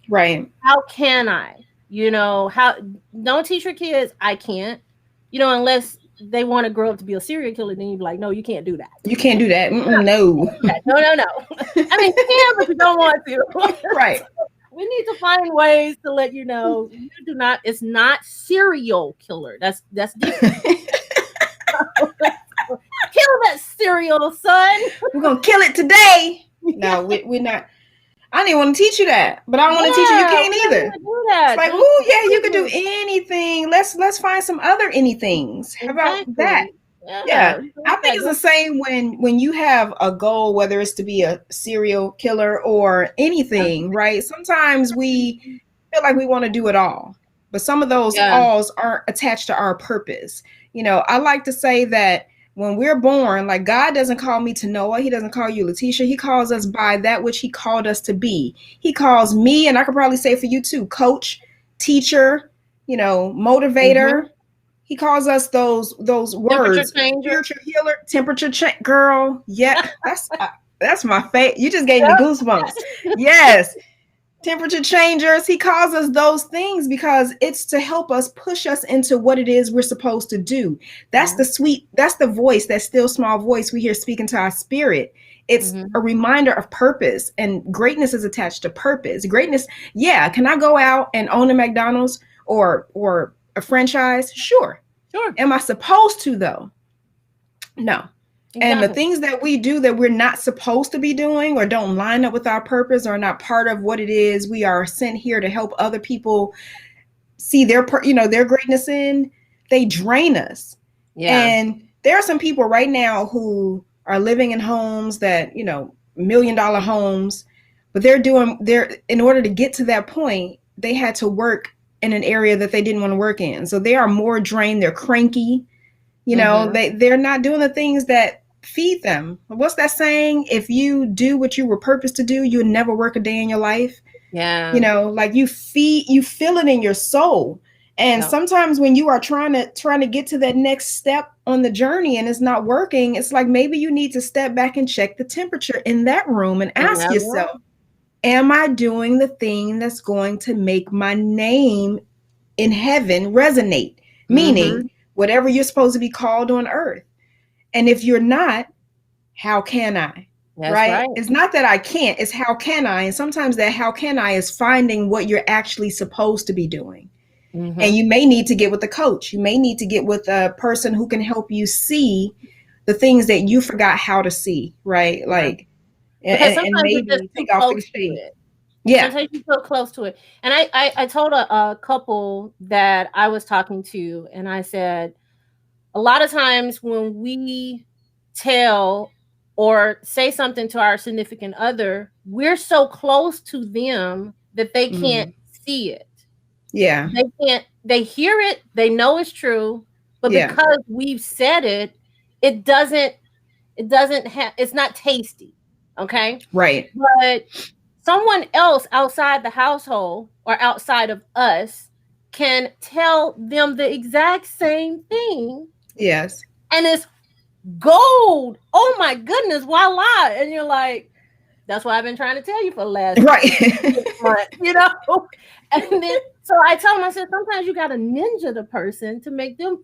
Right. How can I? How don't teach your kids I can't. Unless they want to grow up to be a serial killer, then you be like, no, you can't do that. You can't do that. Mm-mm, no. No, no, no. I mean, you can, but you don't want to. Right. We need to find ways to let you know you do not. It's not serial killer. That's different. Kill that serial son. We're gonna kill it today. No, we're not. I didn't want to teach you that, but I don't want to teach you you Yeah, can't we don't either. need to do It's that. like, oh yeah, you could do anything. Let's find some other anythings. How about that? Exactly. Yeah, Yeah. I think it's the same when you have a goal, whether it's to be a serial killer or anything, right? Sometimes we feel like we want to do it all, but some of those Yeah. alls aren't attached to our purpose. I like to say that when we're born, like God doesn't call me to Noah, He doesn't call you Latisha, He calls us by that which He called us to be. He calls me, and I could probably say for you too, coach, teacher, Mm-hmm. motivator. He calls us those Temperature words, changer. spiritual healer, temperature check, girl. Yeah, that's my favorite. You just gave me Yep. goosebumps. Yes, temperature changers. He calls us those things because it's to help us push us into what it is we're supposed to do. Yeah. That's the voice, that still small voice we hear speaking to our spirit. It's Mm-hmm. a reminder of purpose, and greatness is attached to purpose. Greatness, yeah. Can I go out and own a McDonald's or a franchise? Sure. Sure. Am I supposed to though? No. And the Exactly. things that we do that we're not supposed to be doing or don't line up with our purpose or not part of what it is we are sent here to help other people see their greatness in, they drain us. Yeah. And there are some people right now who are living in homes that, $1 million homes, but they're in order to get to that point, they had to work in an area that they didn't want to work in. So they are more drained, they're cranky, Mm-hmm. they're not doing the things that feed them. What's that saying? If you do what you were purposed to do, you'll never work a day in your life. Yeah. Like you feel it in your soul. And Yep. sometimes when you are trying to get to that next step on the journey and it's not working, it's like maybe you need to step back and check the temperature in that room and And ask that yourself, one. am I doing the thing that's going to make my name in heaven resonate? Meaning, Mm-hmm. whatever you're supposed to be called on earth. And if you're not, how can I? That's Right? right. It's not that I can't, it's how can I? And sometimes that how can I is finding what you're actually supposed to be doing. And Mm-hmm. you may need to get with a coach. You may need to get with a person who can help you see the things that you forgot how to see, right? Yeah. Like, Because and sometimes you're just maybe too take off the close to shade. it. Yeah. Sometimes you feel close to it. And I told a couple that I was talking to, and I said, a lot of times when we tell or say something to our significant other, we're so close to them that they can't Mm. see it. Yeah. They hear it, they know it's true, but Yeah. because we've said it, it doesn't it's not tasty. Okay. Right. But someone else outside the household or outside of us can tell them the exact same thing, Yes. and it's gold. Oh my goodness, voila. And you're like, that's what I've been trying to tell you for the last Right. 6 months, And then so I tell them, I said, sometimes you gotta ninja the person to make them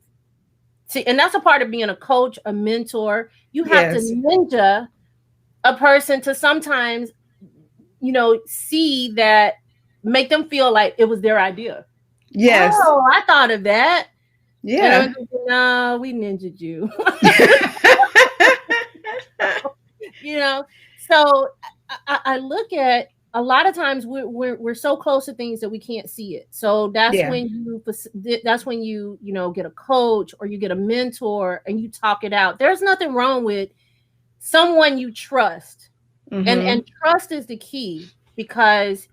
see, and that's a part of being a coach, a mentor. You have to Yes. ninja a person to sometimes, see that, make them feel like it was their idea. Yes. Oh, I thought of that. And I'm Yeah. thinking, no, we ninja you. you know. So I look at, a lot of times we're so close to things that we can't see it. So Yeah. that's when get a coach or you get a mentor and you talk it out. There's nothing wrong with someone you trust, and Mm-hmm. trust is the key, because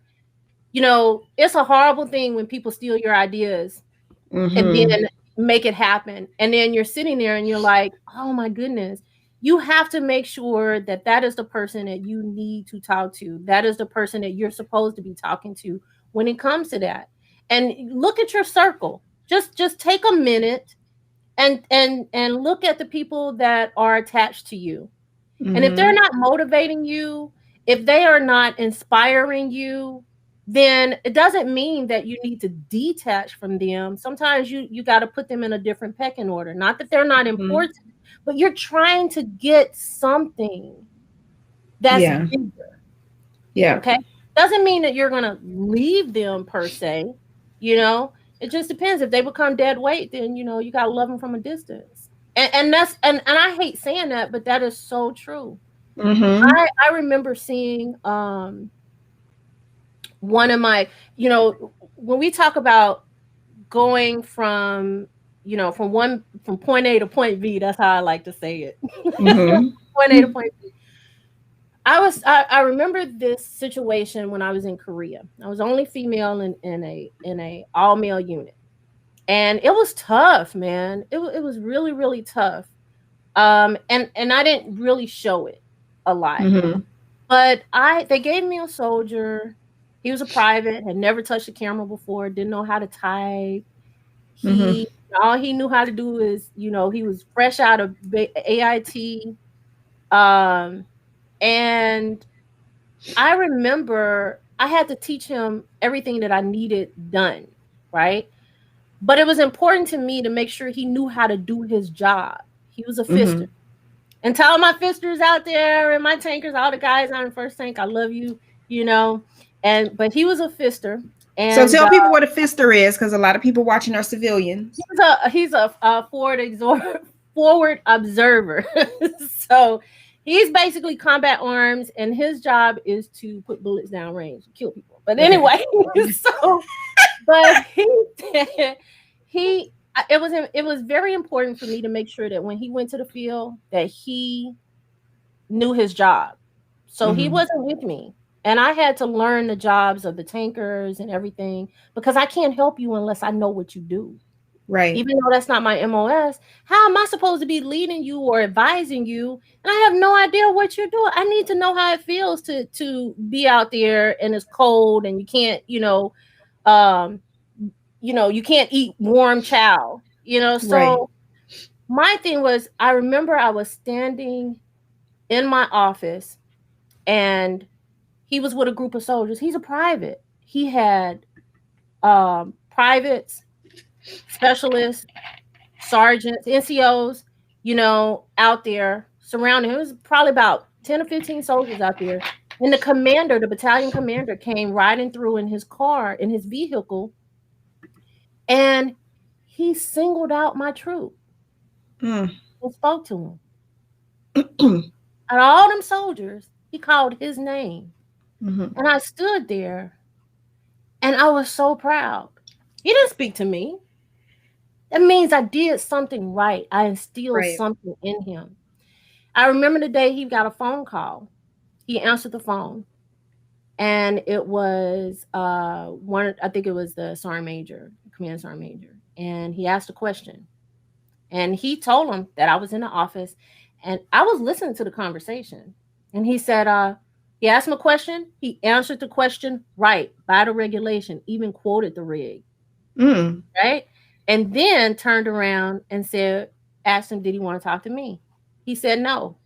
it's a horrible thing when people steal your ideas and Mm-hmm. then make it happen, and then you're sitting there and you're like, oh my goodness. you have to make sure that that is the person that you need to talk to. That is the person that you're supposed to be talking to when it comes to that. And look at your circle. Just take a minute and look at the people that are attached to you. And if they're Mm-hmm. not motivating you, if they are not inspiring you, then it doesn't mean that you need to detach from them. Sometimes you got to put them in a different pecking order. Not that they're not Mm-hmm. important, but you're trying to get something that's Yeah. bigger. Yeah. Okay? Doesn't mean that you're going to leave them per se, you know? It just depends. If they become dead weight, then you got to love them from a distance. And that's and I hate saying that, but that is so true. Mm-hmm. I remember seeing one of my, when we talk about going from, from point A to point B, that's how I like to say it. Mm-hmm. Point A to point B. I remember this situation when I was in Korea. I was only female in a all male unit. And it was tough, man. It was really, really tough. And I didn't really show it a lot. Mm-hmm. But they gave me a soldier. He was a private, had never touched a camera before, didn't know how to type. Mm-hmm. He All he knew how to do is, he was fresh out of AIT. Um, and I remember I had to teach him everything that I needed done, right? But it was important to me to make sure he knew how to do his job. He was a fister. Mm-hmm. And to all my fisters out there and my tankers, all the guys on the first tank, I love you, you know. But he was a fister, So and tell people what a fister is, because a lot of people watching are civilians. he's a forward observer. So he's basically combat arms, and his job is to put bullets down range, and kill people. But Okay. anyway, so but he it was very important for me to make sure that when he went to the field that he knew his job. So he Mm-hmm. wasn't with me. And I had to learn the jobs of the tankers and everything because I can't help you unless I know what you do. Right. Even though that's not my MOS, how am I supposed to be leading you or advising you? And I have no idea what you're doing. I need to know how it feels to be out there and it's cold and you can't, um, you can't eat warm chow, Right. So my thing was I remember I was standing in my office and he was with a group of soldiers. He's a private. He had privates, specialists, sergeants, NCOs, out there surrounding him. It was probably about 10 or 15 soldiers out there. And the battalion commander came riding through in his car, in his vehicle, and he singled out my troop Mm. and spoke to him. And all them soldiers, he called his name. Mm-hmm. And I stood there and I was so proud. He didn't speak to me. That means I did something right. I instilled Right. something in him. I remember the day he got a phone call. He answered the phone, and it was one. I think it was the sergeant major, command sergeant major, and he asked a question. And he told him that I was in the office, and I was listening to the conversation. And he said, he asked him a question. He answered the question right by the regulation, even quoted the rig, Mm. right? And then turned around and said, asked him, did he want to talk to me? He said no.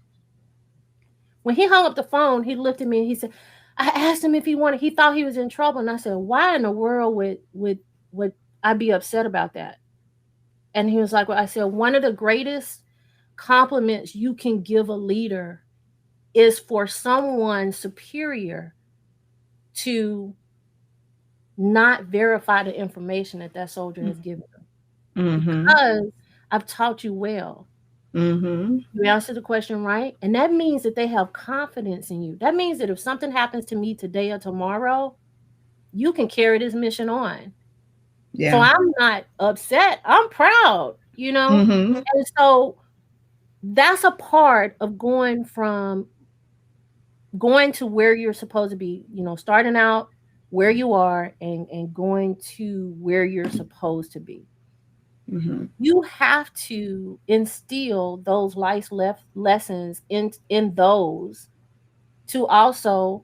When he hung up the phone, he looked at me and he said, I asked him if he wanted, he thought he was in trouble. And I said, why in the world would I be upset about that? And he was like, well, I said, one of the greatest compliments you can give a leader is for someone superior to not verify the information that soldier has given them Mm-hmm. because I've taught you well. Mm-hmm. You answered the question right. And that means that they have confidence in you. That means that if something happens to me today or tomorrow, you can carry this mission on. So Yeah. I'm not upset. I'm proud. Mm-hmm. And so that's a part of going to where you're supposed to be, starting out where you are and going to where you're supposed to be. Mm-hmm. You have to instill those lessons in those to also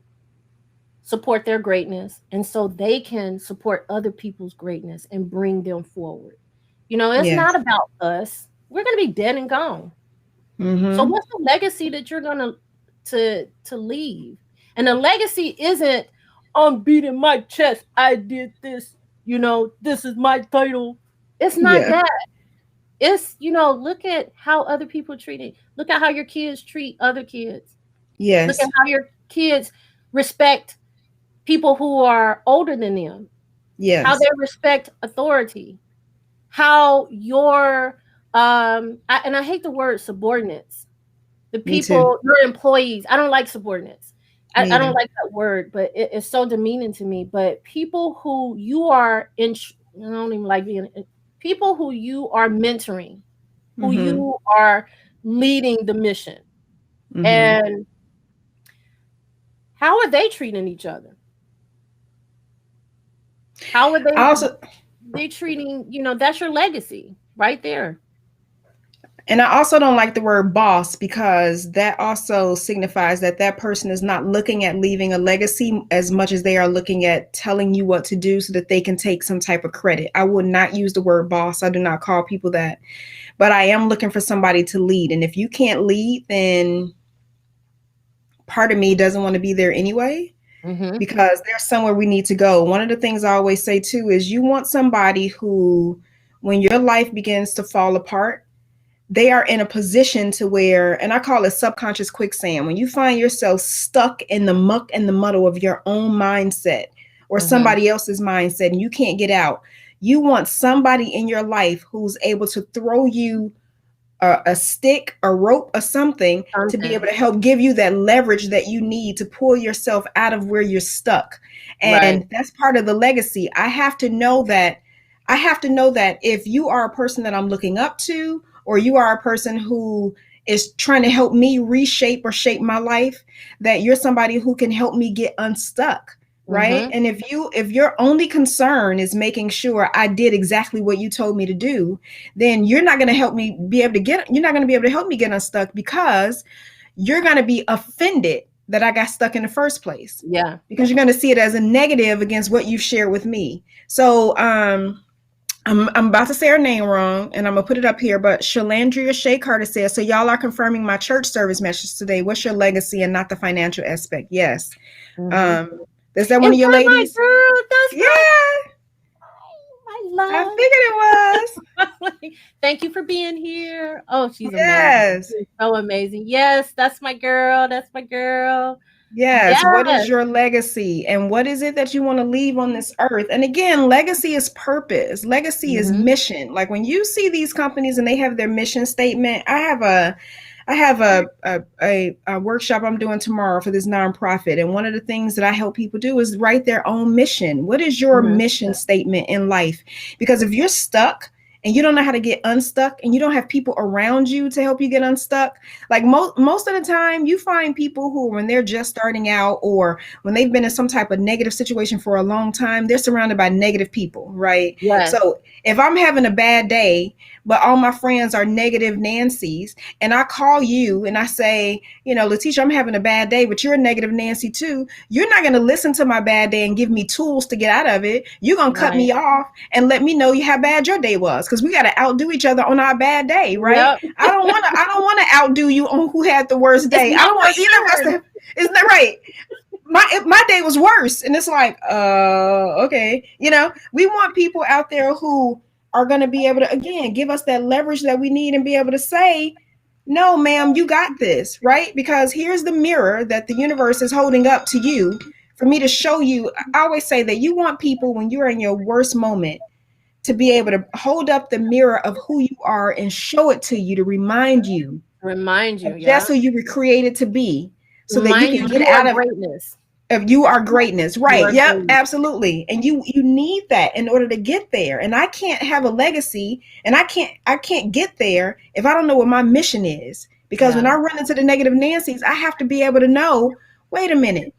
support their greatness, and so they can support other people's greatness and bring them forward. It's not Yes. about us. We're going to be dead and gone. So Mm-hmm. what's the legacy that you're going to leave? And the legacy isn't, I'm beating my chest, I did this, this is my title. It's not Yeah. that. It's, look at how other people treat it. Look at how your kids treat other kids. Look at Yes. how your kids respect people who are older than them, how they Yes. respect authority, how and I hate the word subordinates, the Me too. people, your employees. I don't like subordinates. Me I don't either. like that word, but it's so demeaning to me. But people who you are I don't even like being people who you are mentoring, who Mm-hmm. you are leading the mission, Mm-hmm. and how are they treating each other? How are I also they treating, that's your legacy right there. And I also don't like the word boss because that also signifies that that person is not looking at leaving a legacy as much as they are looking at telling you what to do so that they can take some type of credit. I would not use the word boss. I do not call people that. But I am looking for somebody to lead. And if you can't lead, then part of me doesn't want to be there anyway Mm-hmm. because there's somewhere we need to go. One of the things I always say too is you want somebody who, when your life begins to fall apart, they are in a position to where, and I call it subconscious quicksand, when you find yourself stuck in the muck and the muddle of your own mindset or Mm-hmm. somebody else's mindset and you can't get out, you want somebody in your life who's able to throw you a stick, a rope, or something to be able Something. to help give you that leverage that you need to pull yourself out of where you're stuck. Right. And that's part of the legacy. I have to know that. I have to know that if you are a person that I'm looking up to, or you are a person who is trying to help me reshape or shape my life, that you're somebody who can help me get unstuck, right? Mm-hmm. And if your only concern is making sure I did exactly what you told me to do, then you're not going to help me be able to get, you're not going to be able to help me get unstuck because you're going to be offended that I got stuck in the first place, Yeah. because you're going to see it as a negative against what you've shared with me. So I'm about to say her name wrong, and I'm gonna put it up here. But Shalandria Shea Carter says, "So y'all are confirming my church service message today. What's your legacy and not the financial aspect?" Yes. Mm-hmm. Um, is that one Is of your that my ladies? girl? That's Yeah, my I love. figured it was. Thank you for being here. Oh, she's amazing. Yes. She's so amazing. Yes, that's my girl. That's my girl. Yes. What is Yes. your legacy? And what is it that you want to leave on this earth? And again, legacy is purpose, legacy is Mm-hmm. mission. Like when you see these companies and they have their mission statement, I have a workshop I'm doing tomorrow for this nonprofit. And one of the things that I help people do is write their own mission. What is your Mm-hmm. mission statement in life? Because if you're stuck and you don't know how to get unstuck and you don't have people around you to help you get unstuck, like most of the time you find people who, when they're just starting out or when they've been in some type of negative situation for a long time, they're surrounded by negative people, right? Yes. So if I'm having a bad day, but all my friends are negative Nancy's, and I call you and I say, Latisha, I'm having a bad day, but you're a negative Nancy too. You're not going to listen to my bad day and give me tools to get out of it. You're going to cut Right. me off and let me know how bad your day was, because we got to outdo each other on our bad day, right? Yep. I don't want to outdo you on who had the worst It's day. I not don't my want either of us turn. to. Isn't that right? My day was worse, and it's like, okay, we want people out there who are going to be able to, again, give us that leverage that we need and be able to say, no, ma'am, you got this, right? Because here's the mirror that the universe is holding up to you for me to show you. I always say that you want people, when you're in your worst moment, to be able to hold up the mirror of who you are and show it to you to remind you Remind you, of yeah. just who you were created to be, so that you Remind can you get you are out of greatness. you are greatness, You right? are Yep, greatness. absolutely. And you need that in order to get there. And I can't have a legacy, and I can't get there if I don't know what my mission is. Because when Yeah. I run into the negative Nancy's, I have to be able to know, wait a minute,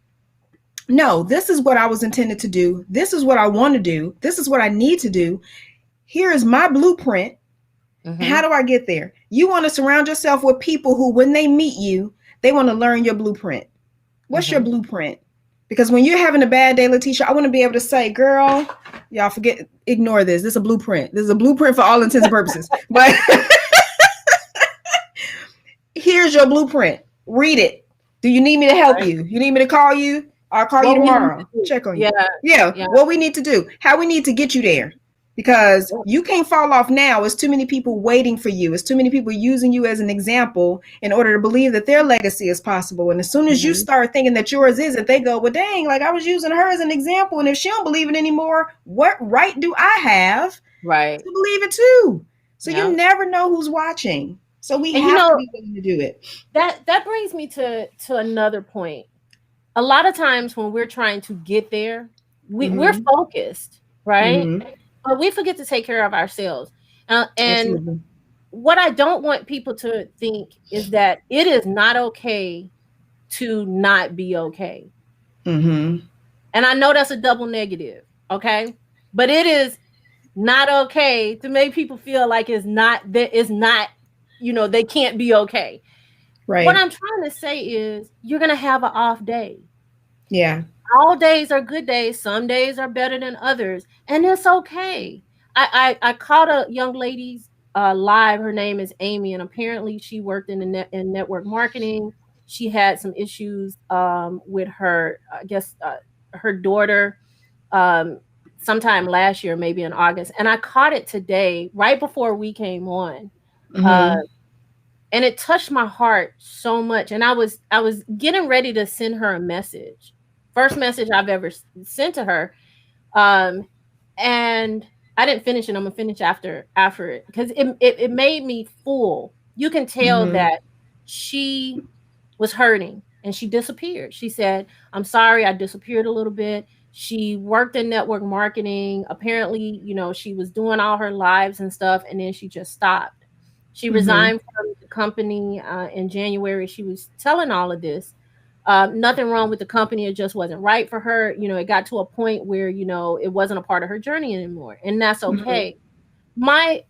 no, this is what I was intended to do, this is what I want to do, this is what I need to do. Here is my blueprint. How Mm-hmm. do I get there? You want to surround yourself with people who, when they meet you, they want to learn your blueprint. What's your Mm-hmm. blueprint? Because when you're having a bad day, Latisha, I want to be able to say, girl, y'all forget, ignore this. This is a blueprint. This is a blueprint for all intents and purposes. But here's your blueprint. Read it. Do you need me to help Right. you? You need me to call you? I'll call you What we need to tomorrow. do. Check on you. Yeah. Yeah, Yeah. what we need to do, how we need to get you there. Because you can't fall off now. It's too many people waiting for you. It's too many people using you as an example in order to believe that their legacy is possible. And as soon as you Mm-hmm. start thinking that yours isn't, they go, well, dang, like I was using her as an example. And if she don't believe it anymore, what right do I have Right. to believe it too? So you Yeah. never know who's watching. So we And you have to know, be willing to do it. that brings me to another point. A lot of times when we're trying to get there, we're Mm-hmm. focused, right? Mm-hmm. But we forget to take care of ourselves. And Absolutely. what I don't want people to think is that it is not okay to not be okay. Mm-hmm. And I know that's a double negative, okay? But it is not okay to make people feel like it's not, they can't be okay. What Right. I'm trying to say is you're going to have an off day. Yeah. All days are good days. Some days are better than others, and it's okay. I caught a young lady's live. Her name is Amy, and apparently she worked in network marketing. She had some issues with her, I guess, her daughter sometime last year, maybe in August. And I caught it today, right before we came on. Uh, Mm-hmm. and it touched my heart so much, and I was getting ready to send her a message, first message I've ever sent to her. Um and I didn't finish it. I'm gonna finish after it because it made me full. You can tell Mm-hmm. that she was hurting and she disappeared. She said, I'm sorry, I disappeared a little bit. She worked in network marketing. Apparently, she was doing all her lives and stuff, and then she just stopped. She Mm-hmm. resigned from the company in January. She was telling all of this. Nothing wrong with the company. It just wasn't right for her. It got to a point where, it wasn't a part of her journey anymore. And that's Mm-hmm. okay. My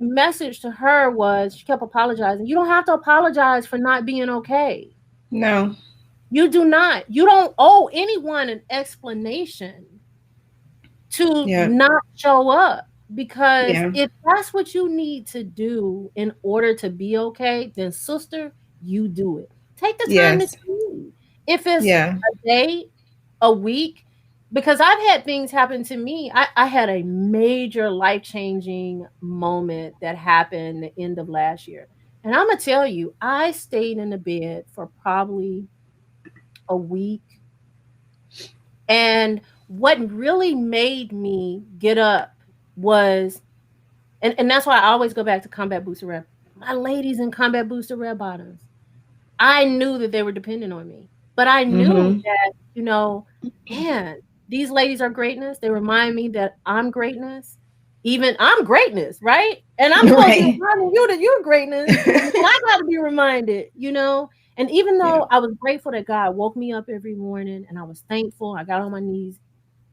message to her was, she kept apologizing. You don't have to apologize for not being okay. No. You do not. You don't owe anyone an explanation to Yeah. not show up, because Yeah. if that's what you need to do in order to be okay, then sister, you do it. Take the time that Yes. you need. If it's Yeah. a day, a week, because I've had things happen to me. I had a major life changing moment that happened the end of last year. And I'm gonna tell you, I stayed in the bed for probably a week. And what really made me get up was, and that's why I always go back to Combat Booster Red. My ladies in Combat Booster Red Bottoms, I knew that they were dependent on me, but I knew Mm-hmm. that, man, these ladies are greatness. They remind me that I'm greatness. Even I'm greatness, right? And I'm supposed to be Right. reminding you that you're greatness. And then I got to be reminded. And even Yeah. though I was grateful that God woke me up every morning and I was thankful, I got on my knees.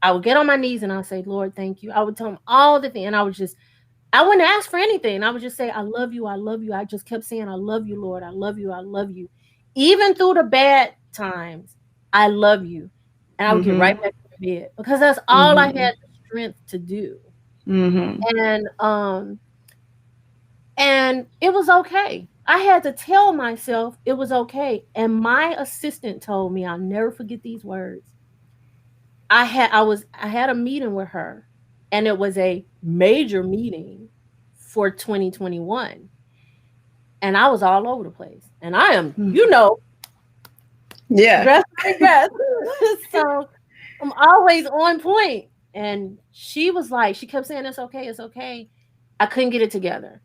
I would get on my knees and I'll say, Lord, thank you. I would tell him all the things. And I wouldn't ask for anything. I would just say, I love you. I love you. I just kept saying, I love you, Lord. I love you. I love you. Even through the bad times, I love you. And I would get right Mm-hmm. back to bed because that's all I had Mm-hmm. the strength to do. Mm-hmm. And it was okay. I had to tell myself it was okay. And my assistant told me, I'll never forget these words. I had a meeting with her, and it was a major meeting for 2021, and I was all over the place. And I am, Yeah. dressed like dress. So I'm always on point. And she kept saying, it's okay, it's okay. I couldn't get it together.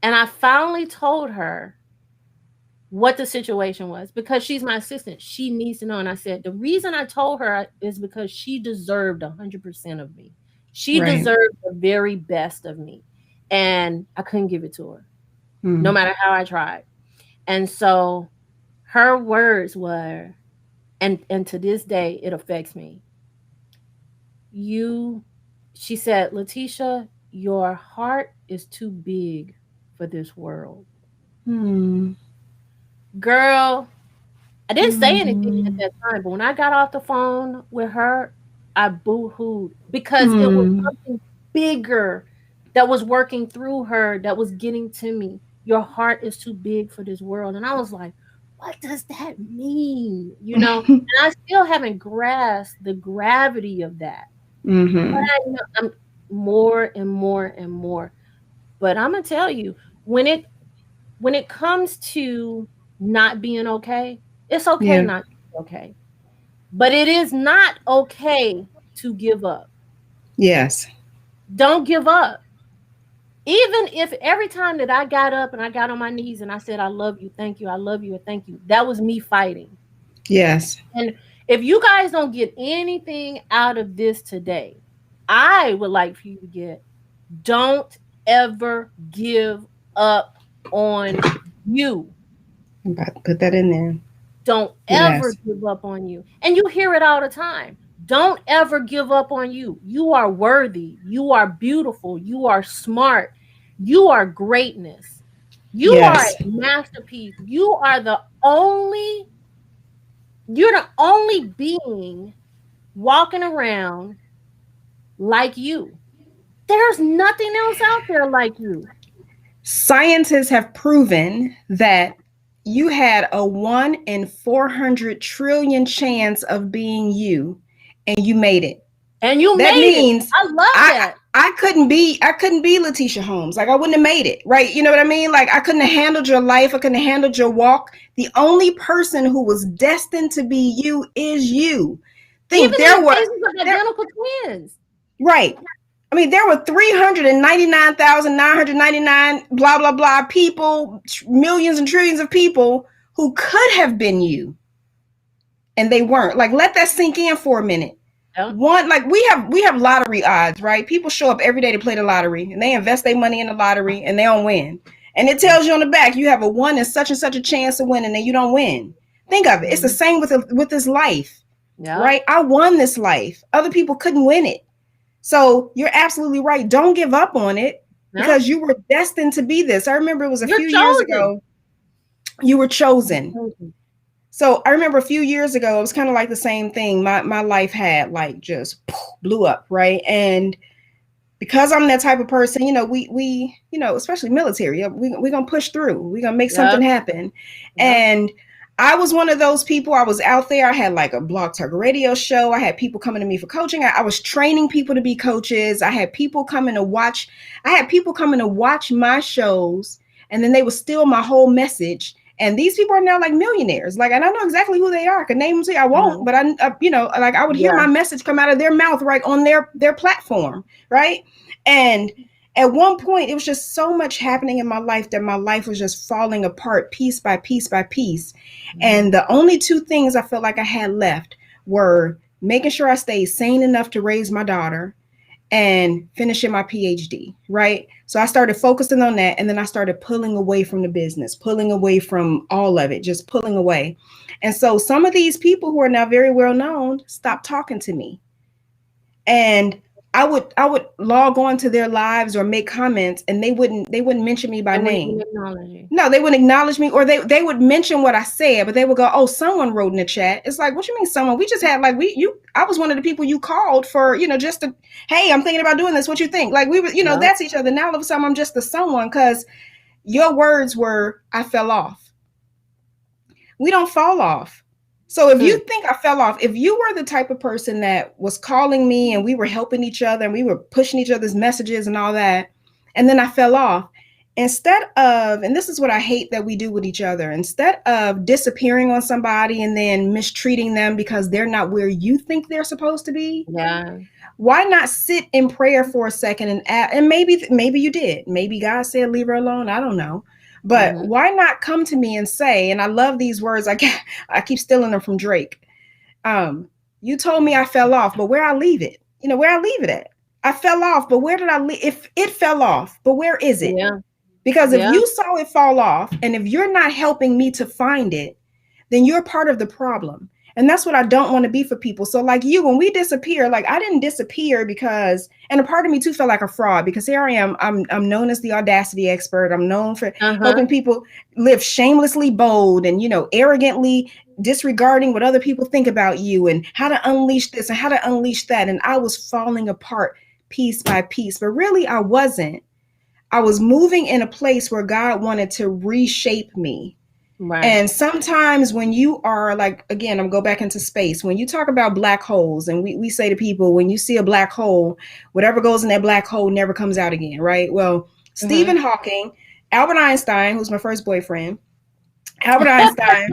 And I finally told her what the situation was because she's my assistant. She needs to know. And I said, the reason I told her is because she deserved 100% of me. She Right. deserved the very best of me. And I couldn't give it to her, no Mm. matter how I tried. And so her words were, and to this day, it affects me. You, she said, Latisha, Your heart is too big for this world. Hmm. Girl, I didn't say anything at Hmm. that time, but when I got off the phone with her, I boo-hooed because it was Hmm. something bigger that was working through her that was getting to me. Your heart is too big for this world. And I was like, what does that mean? And I still haven't grasped the gravity of that. But Hmm. I know I'm more and more and more. But I'm gonna tell you, when it comes to not being okay, it's okay Yeah. not to be okay. But it is not okay to give up. Yes. Don't give up. Even if every time that I got up and I got on my knees and I said, I love you, thank you, I love you, and thank you, that was me fighting. Yes. And if you guys don't get anything out of this today, I would like for you to get, don't ever give up on you. I'm about to put that in there. Don't ever Yes. give up on you. And you hear it all the time. Don't ever give up on you. You are worthy. You are beautiful. You are smart. You are greatness. You are Yes. a masterpiece. You're the only being walking around like you. There's nothing else out there like you. Scientists have proven that you had a 1 in 400 trillion chance of being you, and you made it. And you That made it. means I love I that. I couldn't be Latisha Holmes. Like I wouldn't have made it, right? You know what I mean? Like I couldn't have handled your life. I couldn't have handled your walk. The only person who was destined to be you is you. Think Even in there the were cases of there identical twins. right. I mean, there were 399,999 blah blah blah people, millions and trillions of people who could have been you, and they weren't. Like let that sink in for a minute. Yep. One, like we have lottery odds, right? People show up every day to play the lottery and they invest their money in the lottery and they don't win. And it tells you on the back you have a 1 in such and such a chance of winning and you don't win. Think of it. It's the Mhm. same with this life, Yep. right? I won this life. Other people couldn't win it. So you're absolutely right. Don't give up on it Yep. because you were destined to be this. I remember it was a You're few years chosen. ago. You were You're chosen. chosen. So I remember a few years ago, it was kind of like the same thing. My life had like just blew up, right? And because I'm that type of person, we especially military, we're gonna push through. We're gonna make something Yep. happen. Yep. And I was one of those people. I was out there. I had like a blog talk radio show. I had people coming to me for coaching. I was training people to be coaches. I had people coming to watch. I had people coming to watch my shows, and then they would steal my whole message. And these people are now like millionaires. Like, and I know exactly who they are. I can name them to you. I won't, Mhm. but like I would hear Yeah. my message come out of their mouth right on their platform, right? And at one point, it was just so much happening in my life that my life was just falling apart piece by piece by piece. And Mhm. the only two things I felt like I had left were making sure I stayed sane enough to raise my daughter and finishing my PhD, right? So I started focusing on that. And then I started pulling away from the business, pulling away from all of it, just pulling away. And so some of these people who are now very well known stopped talking to me, and I would log on to their lives or make comments, and they wouldn't mention me by They wouldn't even name. acknowledge you. No, they wouldn't acknowledge me, or they would mention what I said, but they would go, "Oh, someone wrote in the chat." It's like, what you mean, someone? We just had like we you. I was one of the people you called for, just to, hey, I'm thinking about doing this. What you think? Like we were, Yep. that's each other. Now all of a sudden, I'm just the someone because your words were, I fell off. We don't fall off. So if you Hmm. think I fell off, if you were the type of person that was calling me and we were helping each other and we were pushing each other's messages and all that, and then I fell off, instead of, and this is what I hate that we do with each other, instead of disappearing on somebody and then mistreating them because they're not where you think they're supposed to be, Yeah. why not sit in prayer for a second and maybe you did, maybe God said leave her alone, I don't know, but Mhm. why not come to me and say, and I love these words, I keep stealing them from Drake. You told me I fell off, but where I leave it, where I leave it at, I fell off, but where did I leave? If it fell off, but where is it? Yeah. Because if Yeah. you saw it fall off and if you're not helping me to find it, then you're part of the problem. And that's what I don't want to be for people. So like you, when we disappear, like I didn't disappear because, and a part of me too felt like a fraud because here I am. I'm known as the audacity expert. I'm known for Uh-huh. helping people live shamelessly bold and, arrogantly disregarding what other people think about you and how to unleash this and how to unleash that. And I was falling apart piece by piece, but really I wasn't. I was moving in a place where God wanted to reshape me. Right. And sometimes when you are like, again, I'm go back into space. When you talk about black holes, and we say to people, when you see a black hole, whatever goes in that black hole never comes out again, right? Well, Mm-hmm. Stephen Hawking, Albert Einstein, who's my first boyfriend, Albert Einstein,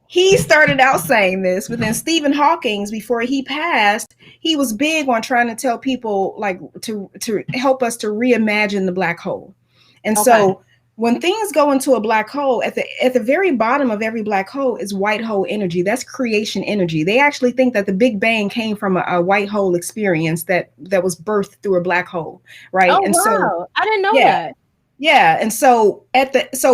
he started out saying this, but then Stephen Hawking's, before he passed, he was big on trying to tell people like to help us to reimagine the black hole. And Okay. so when things go into a black hole, at the very bottom of every black hole is white hole energy. That's creation energy. They actually think that the Big Bang came from a white hole experience that was birthed through a black hole, right? Oh And so wow. I didn't know yeah, that. yeah, and so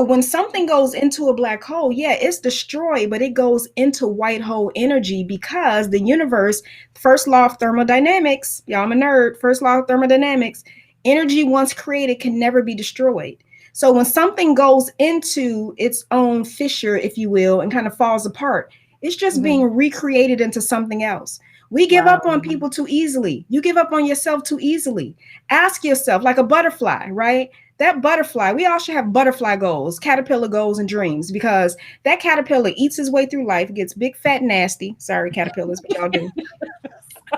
when something goes into a black hole, yeah, it's destroyed, but it goes into white hole energy because the universe, first law of thermodynamics, y'all, I'm a nerd, first law of thermodynamics, energy once created can never be destroyed. So when something goes into its own fissure, if you will, and kind of falls apart, it's just Mm-hmm. being recreated into something else. We give up Wow. on people too easily. You give up on yourself too easily. Ask yourself, like a butterfly, right? That butterfly, we all should have butterfly goals, caterpillar goals, and dreams because that caterpillar eats his way through life, gets big, fat, nasty. Sorry, caterpillars, but y'all do.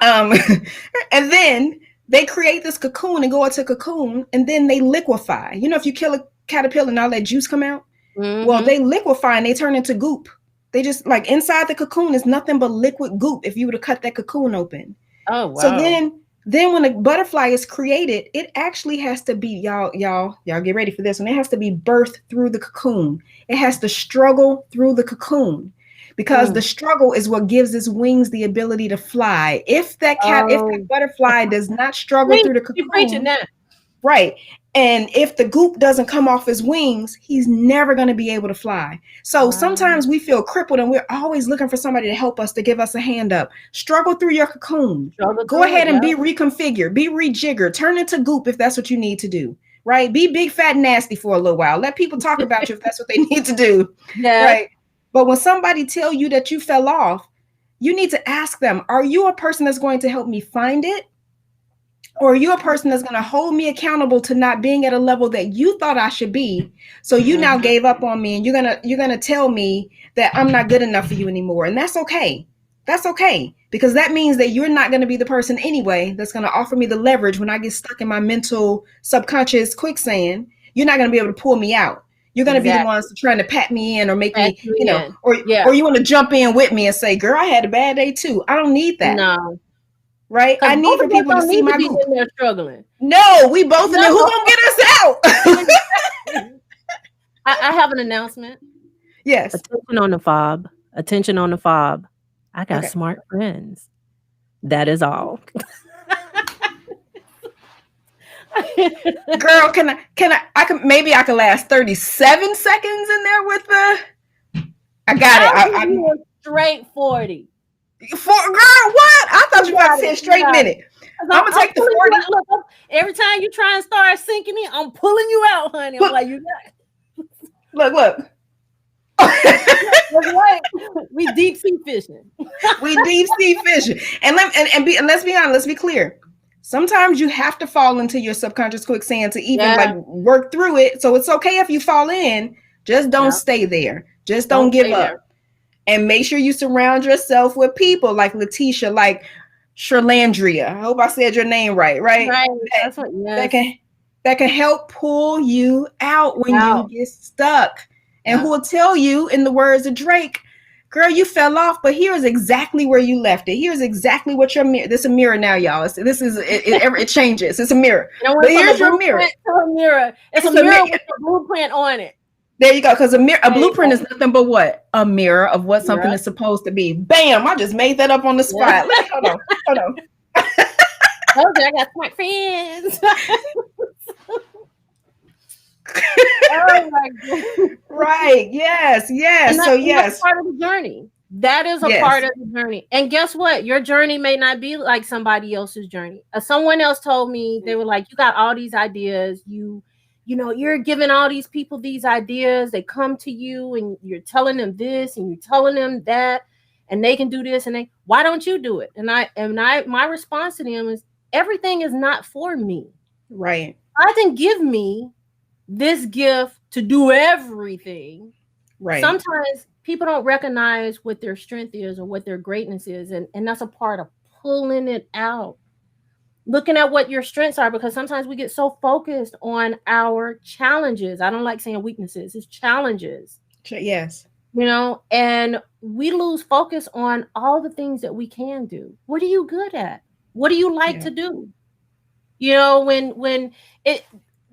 Um, and then they create this cocoon and go into cocoon, and then they liquefy. If you kill a caterpillar and all that juice come out, well, Mm-hmm. they liquefy and they turn into goop. They just like inside the cocoon is nothing but liquid goop if you were to cut that cocoon open. Oh So wow. then when a butterfly is created, it actually has to be y'all get ready for this one. It has to be birthed through the cocoon. It has to struggle through the cocoon because the Mm. struggle is what gives its wings the ability to fly. If that Oh, butterfly does not struggle preach. through the You preaching cocoon, that? right. And if the goop doesn't come off his wings, he's never going to be able to fly. So Wow. sometimes we feel crippled and we're always looking for somebody to help us, to give us a hand up. Struggle through your cocoon. Struggle Go through it. ahead and Yeah. be reconfigured, be rejiggered, turn into goop if that's what you need to do. Right? Be big, fat, and nasty for a little while. Let people talk about you if that's what they need to do. Yes. Right? But when somebody tell you that you fell off, you need to ask them, are you a person that's going to help me find it? Or are you a person that's going to hold me accountable to not being at a level that you thought I should be? So you now Mm-hmm. gave up on me and you're going to tell me that I'm not good enough for you anymore. And that's okay. That's okay because that means that you're not going to be the person anyway that's going to offer me the leverage when I get stuck in my mental subconscious quicksand. You're not going to be able to pull me out. You're going to be the Exactly. ones trying to pat me in or make Pack me, you in. or Yeah. or you want to jump in with me and say, "Girl, I had a bad day too." I don't need that, No, right? because I need both for of us people to don't see need to my be goop. in there struggling. No, we both in there. Who No. gonna get us out? Exactly. I have an announcement. Yes. Attention on the fob. Attention on the fob. I got Okay. smart friends. That is all. Girl, I can maybe I can last 37 seconds in there with the I got it. I'll give I you a straight 40. for girl, what? I thought you You were about to got say it. a You straight got it. minute. 'Cause I'm gonna I'm take the pulling you 40. out. Look, every time you try and start sinking in, I'm pulling you out, honey. I'm Look, like, you got look. that's right. We deep sea fishing. We deep sea fishing. And let's be honest, let's be clear. Sometimes you have to fall into your subconscious quicksand to even like Yeah. work through it. So it's okay if you fall in. Just don't Yeah. stay there. Just don't Don't give stay up. there. And make sure you surround yourself with people like Latisha, like Sherlandria. I hope I said your name right, right? Right. That That's what, that yes. can that can help pull you out when you Out. get stuck. And who Yeah. will tell you, in the words of Drake, girl, you fell off, but here's exactly where you left it. Here's exactly what your mirror. This is a mirror now, y'all. It changes. It's a mirror. And it But went from a here's your mirror. blueprint to a mirror. It's a It's a mirror mirror. with a blueprint on it. There you go. Because a There you blueprint is go. nothing but what? A mirror of what something Yeah. is supposed to be. Bam! I just made that up on the Yeah. spot. Let me hold on. Okay, I got smart friends. Oh my god. Right. Yes. And Yes. that So and that's yes. part of the journey. That is a part Yes. of the journey. And guess what? Your journey may not be like somebody else's journey. Someone else told me, they were like, you got all these ideas. You're giving all these people these ideas. They come to you and you're telling them this and you're telling them that, and they can do this and why don't you do it? My response to them is, everything is not for me. Right. God didn't give me this gift to do everything. Right. Sometimes people don't recognize what their strength is or what their greatness is, and that's a part of pulling it out, looking at what your strengths are, because sometimes we get so focused on our challenges. I don't like saying weaknesses, it's challenges, Yes. and we lose focus on all the things that we can do. What are you good at? What do you like Yeah. to do? When it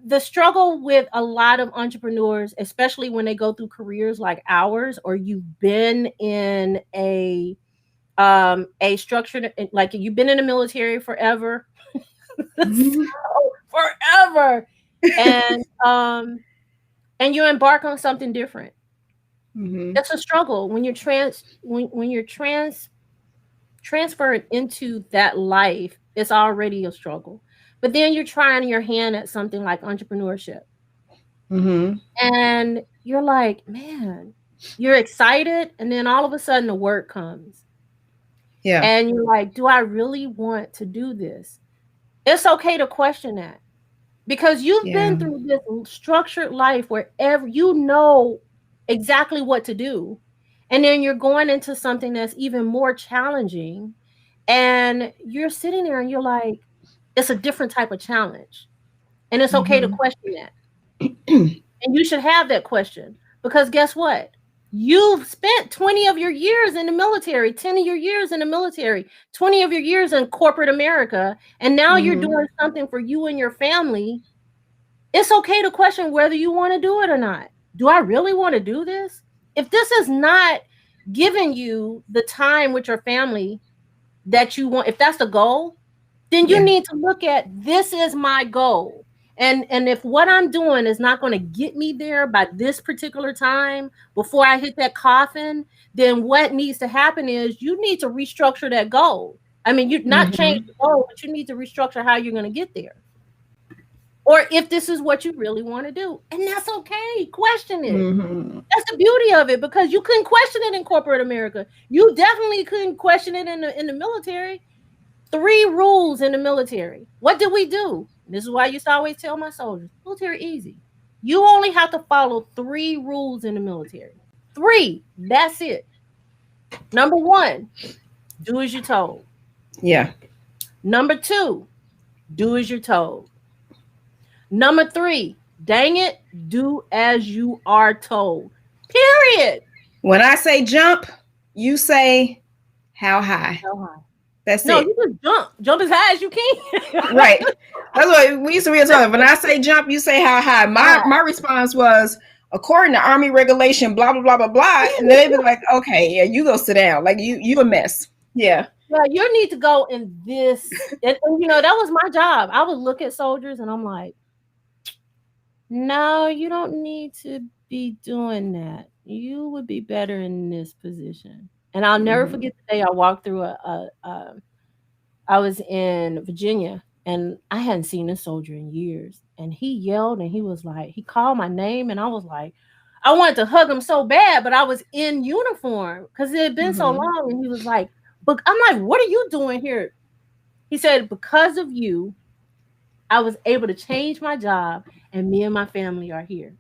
the struggle with a lot of entrepreneurs, especially when they go through careers like ours, or you've been in a structured, like you've been in the military forever, Mhm. forever, and you embark on something different. Mhm. It's a struggle when you're transferred into that life. It's already a struggle, but then you're trying your hand at something like entrepreneurship. Mhm. And you're like, man, you're excited. And then all of a sudden the work comes. Yeah. And you're like, do I really want to do this? It's okay to question that, because you've Yeah. been through this structured life where you know exactly what to do. And then you're going into something that's even more challenging. And you're sitting there and you're like, it's a different type of challenge. And it's okay to Mhm. question that. And you should have that question, because guess what? You've spent 20 of your years in the military, 10 of your years in the military, 20 of your years in corporate America, and now you're Mhm. doing something for you and your family. It's okay to question whether you want to do it or not. Do I really want to do this? If this is not giving you the time with your family that you want, if that's the goal, then you Yeah. need to look at, this is my goal. And if what I'm doing is not going to get me there by this particular time before I hit that coffin, then what needs to happen is you need to restructure that goal. I mean, you not change Mhm. the goal, but you need to restructure how you're going to get there. Or if this is what you really want to do. And that's okay. Question it. Mhm. That's the beauty of it, because you couldn't question it in corporate America. You definitely couldn't question it in the military. 3 rules in the military. What did we do? This is why I used to always tell my soldiers, military easy. You only have to follow 3 rules in the military. 3. That's it. Number 1, do as you're told. Yeah. Number 2, do as you're told. Number 3, dang it, do as you are told. Period. When I say jump, you say how high. No high. That's No, it. you just jump as high as you can. Right. That's what we used to be talking. When I say jump, you say how high. My response was according to Army regulation, blah blah blah blah blah. And then they'd be like, okay, yeah, you go sit down. Like you a mess. Yeah. Yeah, you need to go in this. And that was my job. I would look at soldiers and I'm like, no, you don't need to be doing that. You would be better in this position. And I'll never Mhm. forget the day I walked through I was in Virginia and I hadn't seen a soldier in years. And he yelled and he was like, he called my name and I was like, I wanted to hug him so bad, but I was in uniform because it had been so Mhm. long. And he was like, but I'm like, what are you doing here? He said, because of you, I was able to change my job and me and my family are here.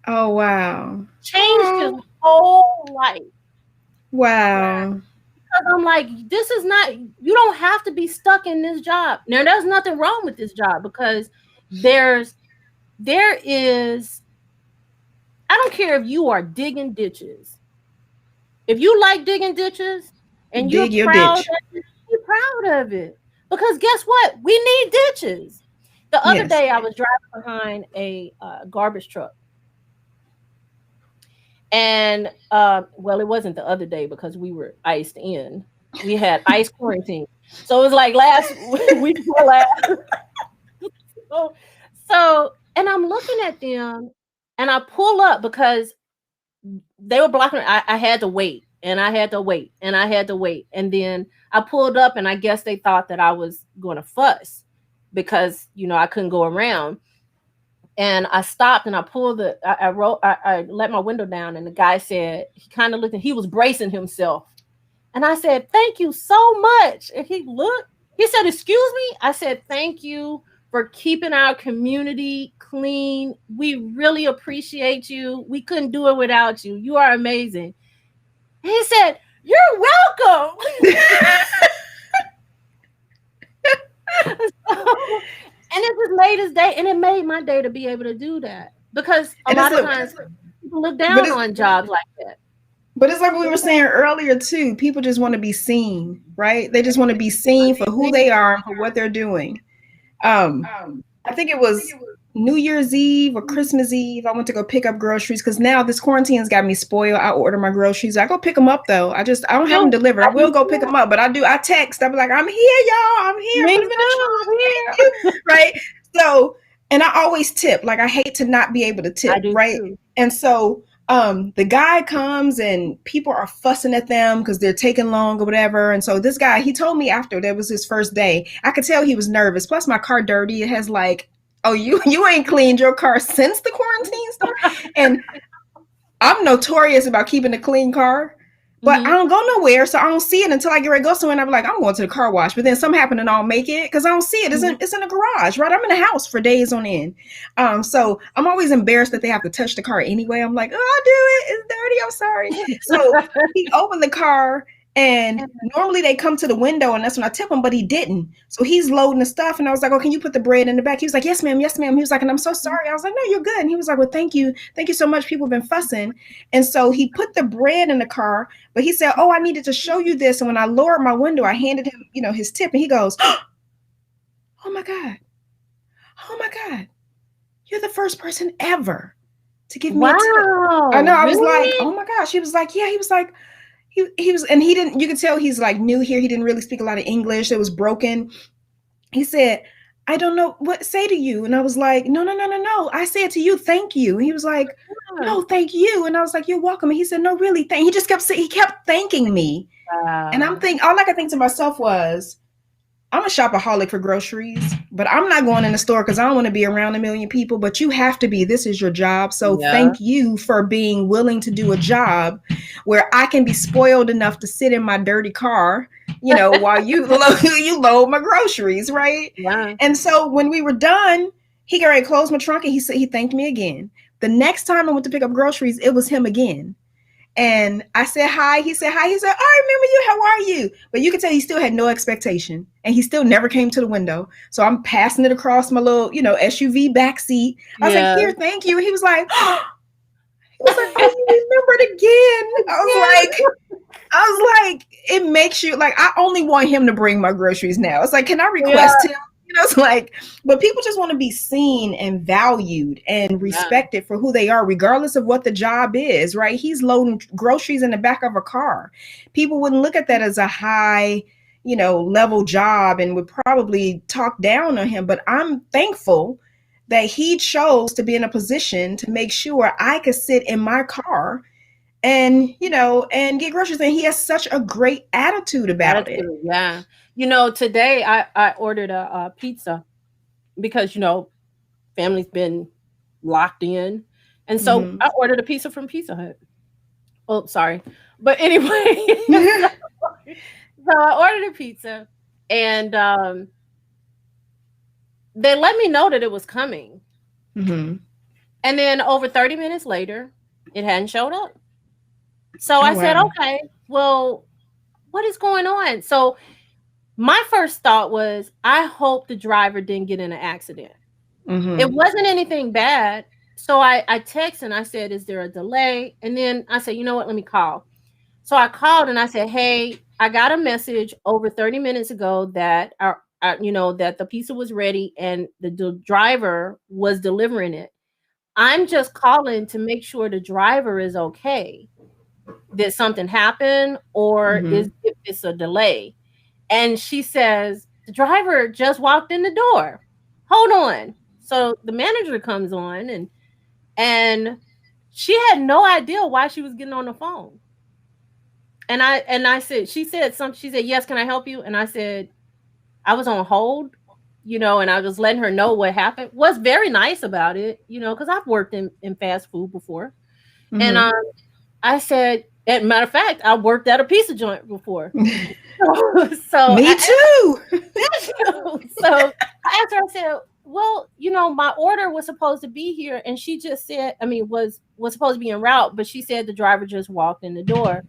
Oh wow. Changed his Oh whole life. wow. Because I'm like, this is not, you don't have to be stuck in this job. Now, there's nothing wrong with this job because there is, I don't care if you are digging ditches. If you like digging ditches and you're Dig your proud of ditch. it, be proud of it. Because guess what? We need ditches. The other Yes. day, I was driving behind a garbage truck. And well, it wasn't the other day because we were iced in. We had ice quarantine. So it was like last week before last. So, and I'm looking at them and I pull up because they were blocking. I had to wait. and I had to wait and I had to wait. And then I pulled up and I guess they thought that I was going to fuss because, I couldn't go around. And I stopped and I pulled I let my window down and the guy said, he kind of looked and he was bracing himself. And I said, thank you so much. And he looked, he said, excuse me. I said, thank you for keeping our community clean. We really appreciate you. We couldn't do it without you. You are amazing. And he said, you're welcome. And it just made his day, and it made my day to be able to do that because a lot of times people look down on jobs like that. But it's like we were saying earlier too. People just want to be seen, right? They just want to be seen for who they are and for what they're doing. I think it was New Year's Eve or Christmas Eve. I went to go pick up groceries because now this quarantine's got me spoiled. I order my groceries. I go pick them up though. I don't have them delivered. I will go pick them up, but I text. I'm like, I'm here, y'all. I'm here. Put them in the trunk, right? So, and I always tip. Like I hate to not be able to tip, right? Too. And so the guy comes and people are fussing at them because they're taking long or whatever. And so this guy, he told me after that was his first day. I could tell he was nervous. Plus my car dirty. It has like, oh, you ain't cleaned your car since the quarantine started. And I'm notorious about keeping a clean car. But I don't go nowhere, so I don't see it until I get ready to go somewhere. And I'm like, I'm going to the car wash. But then something happened and I'll make it because I don't see it. It's in a garage, right? I'm in a house for days on end. So I'm always embarrassed that they have to touch the car anyway. I'm like, oh, I'll do it. It's dirty. I'm sorry. So he opened the car. And normally they come to the window and that's when I tip him, but he didn't. So he's loading the stuff. And I was like, oh, can you put the bread in the back? He was like, yes, ma'am. Yes, ma'am. He was like, and I'm so sorry. I was like, no, you're good. And he was like, well, thank you. Thank you so much. People have been fussing. And so he put the bread in the car, but he said, oh, I needed to show you this. And when I lowered my window, I handed him, his tip and he goes, oh my God. Oh my God. You're the first person ever to give me a tip. I know. I was like, oh my gosh. He was like, yeah. He was like, he was, and he didn't, you could tell he's like new here. He didn't really speak a lot of English. It was broken. He said, I don't know what to say to you. And I was like, no. I said to you, thank you. And he was like, no, thank you. And I was like, you're welcome. And he said, no, really, he just kept saying, he kept thanking me. And I'm thinking, all I could think to myself was, I'm a shopaholic for groceries, but I'm not going in the store because I don't want to be around a million people, but you have to be. This is your job. So thank you for being willing to do a job where I can be spoiled enough to sit in my dirty car, while you load my groceries, right? Yeah. And so when we were done, he got ready to close my trunk and he said, he thanked me again. The next time I went to pick up groceries, it was him again. And I said, hi. He said, hi. He said, I remember you. How are you? But you could tell he still had no expectation. And he still never came to the window. So I'm passing it across my little, SUV back seat. I was like, here, thank you. He was like, oh, you remembered again. I was like, it makes you like, I only want him to bring my groceries now. It's like, can I request him? It's like, but people just want to be seen and valued and respected for who they are, regardless of what the job is, right? He's loading groceries in the back of a car. People wouldn't look at that as a high, level job and would probably talk down on him. But I'm thankful that he chose to be in a position to make sure I could sit in my car and, and get groceries. And he has such a great attitude about it. Yeah. Today I ordered a pizza because, family's been locked in. And so I ordered a pizza from Pizza Hut. Oh, sorry. But anyway, so I ordered a pizza and they let me know that it was coming. And then over 30 minutes later, it hadn't showed up. So I said, okay, well, what is going on? So my first thought was, I hope the driver didn't get in an accident. It wasn't anything bad. So I texted and I said, is there a delay? And then I said, you know what, let me call. So I called and I said, hey, I got a message over 30 minutes ago that that the pizza was ready and the driver was delivering it. I'm just calling to make sure the driver is okay. Did something happen or is it's a delay? And she says, the driver just walked in the door. Hold on. So the manager comes on and she had no idea why she was getting on the phone. And I said, she said something. She said, "Yes, can I help you?" And I said, I was on hold, and I was letting her know what happened. Was very nice about it, because I've worked in fast food before. And Mm-hmm. I said, as a matter of fact, I worked at a pizza joint before. So Me too. so I asked her, I said, "Well, my order was supposed to be here," and she just said, I mean, was supposed to be en route, but she said the driver just walked in the door.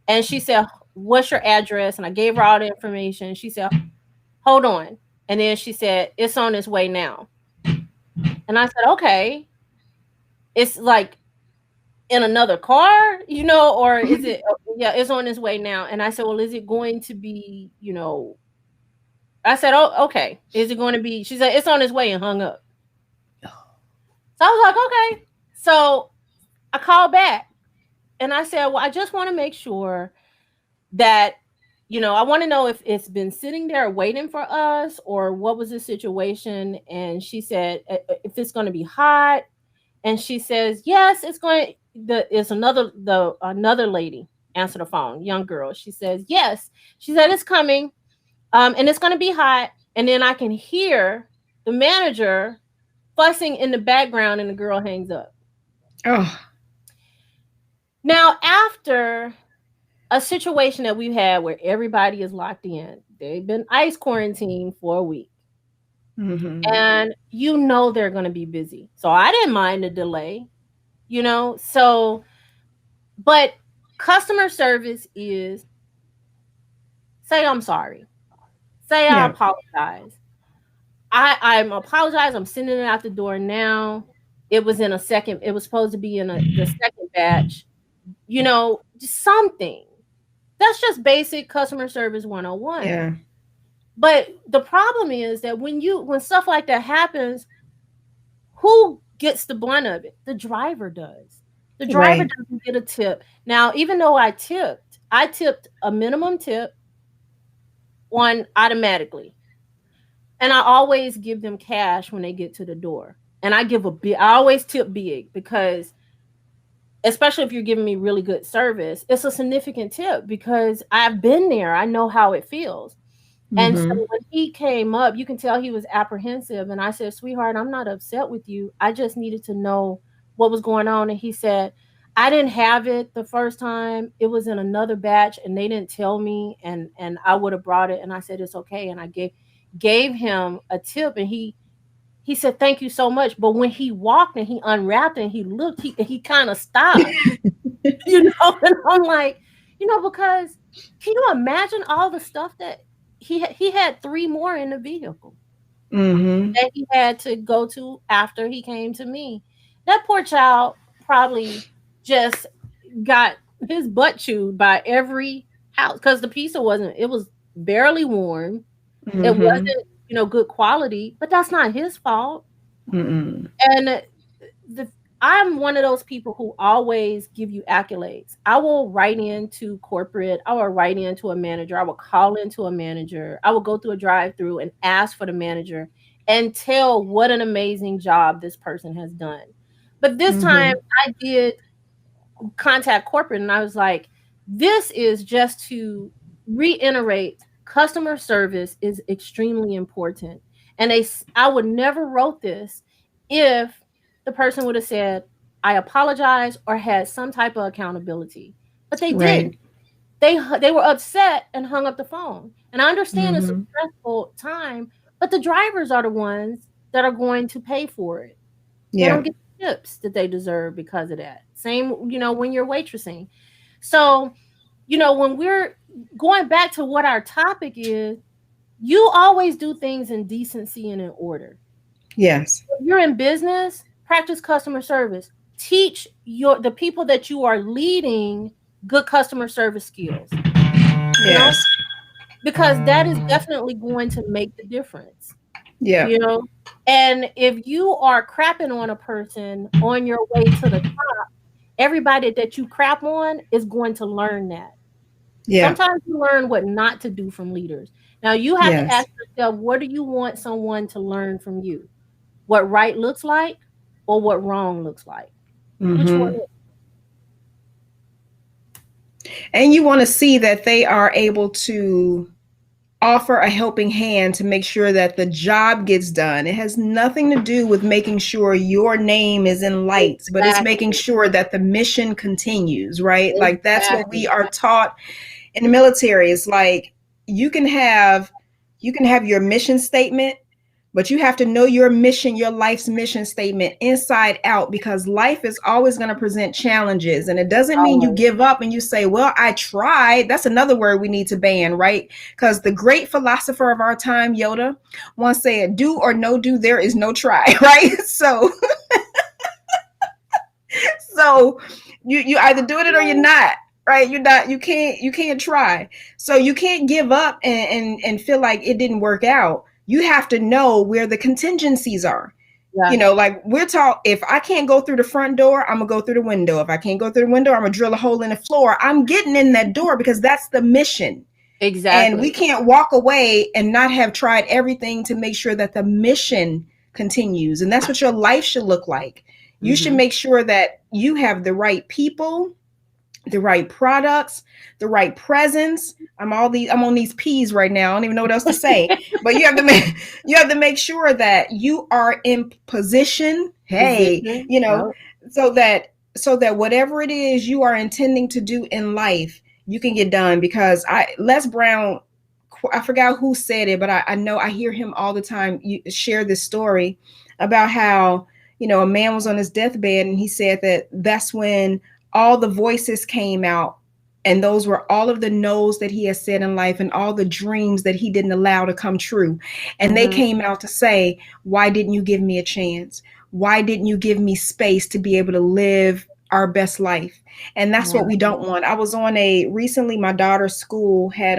And she said, "What's your address?" And I gave her all the information. She said, "Hold on." And then she said, "It's on its way now." And I said, "Okay." It's like in another car, or is it, yeah, it's on its way now. And I said, "Well, is it going to be, I said, "Oh, okay. Is it going to be?" She said, "It's on its way," and hung up. So I was like, "Okay." So I called back and I said, "Well, I just want to make sure that, I want to know if it's been sitting there waiting for us, or what was the situation." And she said, "If it's going to be hot." And she says, "Yes, it's going." It's another lady answered the phone, young girl. She says, "Yes." She said, "It's coming, and it's going to be hot." And then I can hear the manager fussing in the background, and the girl hangs up. Oh, Now, after a situation that we've had where everybody is locked in, they've been ice quarantined for a week, mm-hmm. and they're going to be busy. So I didn't mind the delay, So, but customer service is, say I'm sorry, say I Yeah. apologize. I'm apologize. I'm sending it out the door now. It was in a second. It was supposed to be in the second batch. Just something. That's just basic customer service 101. Yeah. But the problem is that when stuff like that happens, who gets the brunt of it? The driver does. The driver Right. doesn't get a tip. Now, even though I tipped a minimum tip on automatically. And I always give them cash when they get to the door. And I always tip big, because especially if you're giving me really good service, it's a significant tip because I've been there. I know how it feels. And so Mm-hmm. when he came up, you can tell he was apprehensive. And I said, "Sweetheart, I'm not upset with you. I just needed to know what was going on." And he said, "I didn't have it the first time. It was in another batch and they didn't tell me, and I would have brought it." And I said, "It's okay." And I gave him a tip, and he said, "Thank you so much." But when he walked and he unwrapped and he looked, he kind of stopped, and I'm like, because can you imagine all the stuff that he had three more in the vehicle Mm-hmm. that he had to go to after he came to me. That poor child probably just got his butt chewed by every house, because the pizza wasn't, it was barely warm. It Mm-hmm. wasn't, good quality, but that's not his fault. Mm-mm. And the I'm one of those people who always give you accolades. I will write into corporate, I will write into a manager, I will call into a manager, I will go through a drive-through and ask for the manager and tell what an amazing job this person has done. But this time Mm-hmm. I did contact corporate, and I was like, "This is just to reiterate, customer service is extremely important." And I would never wrote this if the person would have said, "I apologize," or had some type of accountability. But they Right. didn't. They were upset and hung up the phone. And I understand it's a Mm-hmm. stressful time, but the drivers are the ones that are going to pay for it. They don't Yeah. get the tips that they deserve because of that. Same, when you're waitressing. So, when we're going back to what our topic is, you always do things in decency and in order. Yes. If you're in business, practice customer service. Teach the people that you are leading good customer service skills, you know, Yes. because that is definitely going to make the difference. Yeah. you know and if you are crapping on a person on your way to the top, everybody that you crap on is going to learn that. Yeah. Sometimes you learn what not to do from leaders. Now you have to Yes. ask yourself, what do you want someone to learn from you? What right looks like, or what wrong looks like? Which one Mm-hmm. And you want to see that they are able to offer a helping hand to make sure that the job gets done. It has nothing to do with making sure your name is in lights, but it's making Exactly. sure that the mission continues, right? Like that's what we Exactly. are taught in the military. It's like you can have you can have your mission statement, but you have to know your mission, your life's mission statement inside out, because life is always going to present challenges. And it doesn't mean you Always. give up and you say, well, I tried. That's another word we need to ban, right? Because the great philosopher of our time, Yoda, once said, do or no do, there is no try, right? So you either do it or you're not, right? You're not, you can't try. So you can't give up and feel like it didn't work out. You have to know where the contingencies are. Yeah. Like we're taught, if I can't go through the front door, I'm gonna go through the window. If I can't go through the window, I'm gonna drill a hole in the floor. I'm getting in that door because that's the mission. And we Exactly. can't walk away and not have tried everything to make sure that the mission continues. And that's what your life should look like. You should Mm-hmm. make sure that you have the right people, the right products, the right presence. I'm on these P's right now. I don't even know what else to say. But you have to make sure that you are in position. Hey, Position. Yep. so that whatever it is you are intending to do in life, you can get done. Because Les Brown, I forgot who said it, but I know I hear him all the time share this story about how, a man was on his deathbed and he said that that's when all the voices came out, and those were all of the no's that he has said in life and all the dreams that he didn't allow to come true. And they Mm-hmm. came out to say, why didn't you give me a chance? Why didn't you give me space to be able to live our best life? And that's what Yeah. we don't want. I was on a recently, my daughter's school had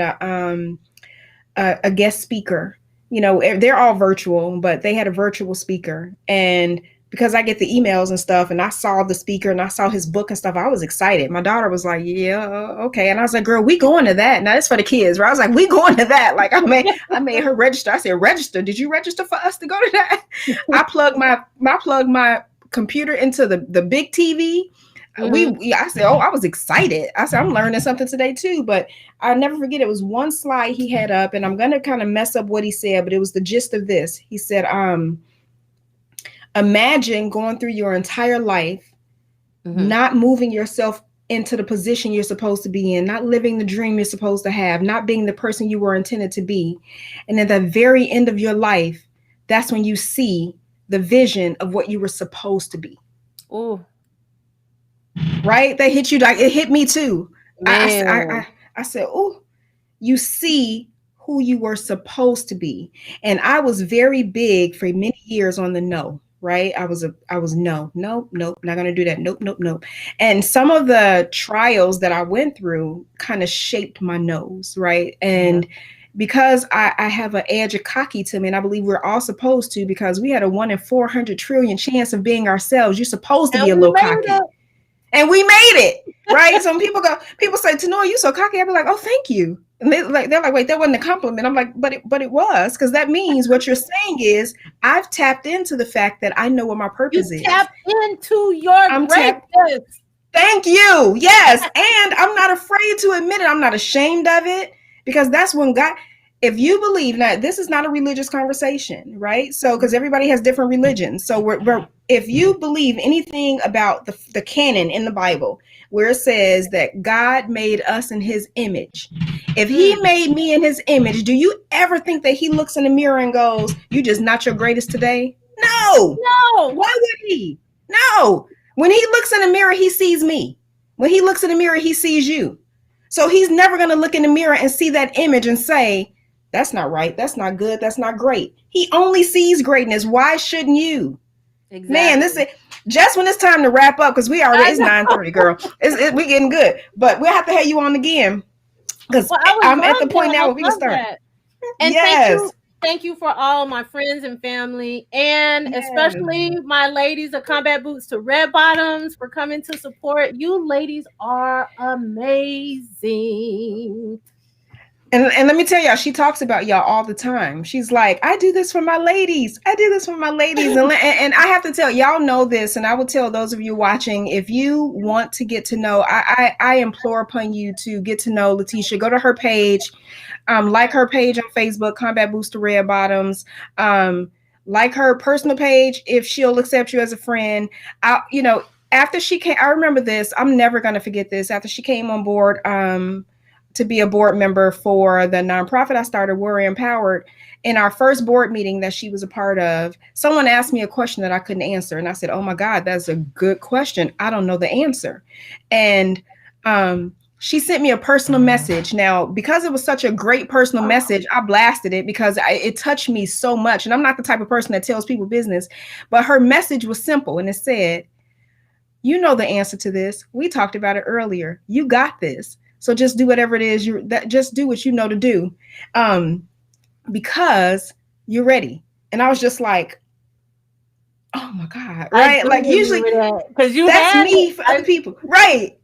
a guest speaker. They're all virtual, but they had a virtual speaker. And because I get the emails and stuff, and I saw the speaker and I saw his book and stuff, I was excited. My daughter was like, yeah, okay. And I was like, girl, we going to that. Now it's for the kids, right? I was like, we going to that. Like I made her register. I said, register. Did you register for us to go to that? I plugged my computer into the big TV. Mm-hmm. I said, oh, I was excited. I said, I'm learning something today too. But I'll never forget, it was one slide he had up, and I'm gonna kind of mess up what he said, but it was the gist of this. He said, imagine going through your entire life, Mm-hmm. not moving yourself into the position you're supposed to be in, not living the dream you're supposed to have, not being the person you were intended to be. And at the very end of your life, that's when you see the vision of what you were supposed to be. Oh, Right? That hit you, like it hit me too. man. I said, oh, you see who you were supposed to be. And I was very big for many years on the no, right? I was no, nope, nope, not gonna do that. Nope, nope, nope. And some of the trials that I went through kind of shaped my nose, right? Yeah. And because I have an edge of cocky to me, and I believe we're all supposed to, because we had a 1 in 400 trillion chance of being ourselves. You're supposed to And be a we little made cocky. it. And we made it, right? So when people say, Tanoa, you so cocky. I be like, oh, thank you. And they're like, wait, that wasn't a compliment. I'm like, but it was, because that means what you're saying is I've tapped into the fact that I know what my You purpose is. tapped into your I'm tapped. greatness. Thank you. Yes. And I'm not afraid to admit it. I'm not ashamed of it, because that's when God, if you believe, now this is not a religious conversation, right? So, because everybody has different religions. So if you believe anything about the canon in the Bible, where it says that God made us in his image, if he Mm. made me in his image, do you ever think that he looks in the mirror and goes, you just not your greatest today? No. No. Why would he? No. When he looks in the mirror, he sees me. When he looks in the mirror, he sees you. So he's never going to look in the mirror and see that image and say, that's not right. That's not good. That's not great. He only sees greatness. Why shouldn't you? Man, this Exactly. is just when it's time to wrap up, because we already, I it's know. 9:30, girl. We getting good. But we'll have to have you on again, because Well, I would I'm at the love point that. now I where we can love start. that. And Yes. thank you for all my friends and family, and Yes. especially my ladies of Combat Boots to Red Bottoms for coming to support. You ladies are amazing. And let me tell y'all, she talks about y'all all the time. She's like, I do this for my ladies. I do this for my ladies. And I have to tell y'all know this, and I will tell those of you watching, if you want to get to know, I implore upon you to get to know Latisha. Go to her page, like her page on Facebook, Combat Booster Red Bottoms. Like her personal page if she'll accept you as a friend. After she came, I remember this. I'm never gonna forget this. After she came on board, to be a board member for the nonprofit I started, Warrior Empowered. In our first board meeting that she was a part of, someone asked me a question that I couldn't answer. And I said, oh my God, that's a good question. I don't know the answer. And she sent me a personal message. Now, because it was such a great personal message, I blasted it because it touched me so much. And I'm not the type of person that tells people business, but her message was simple. And it said, you know the answer to this. We talked about it earlier. You got this. So just do whatever it is just do what you know to do, because you're ready. And I was just like, oh my God, I right? do Like usually remember that because you that's had me it. for other people, right?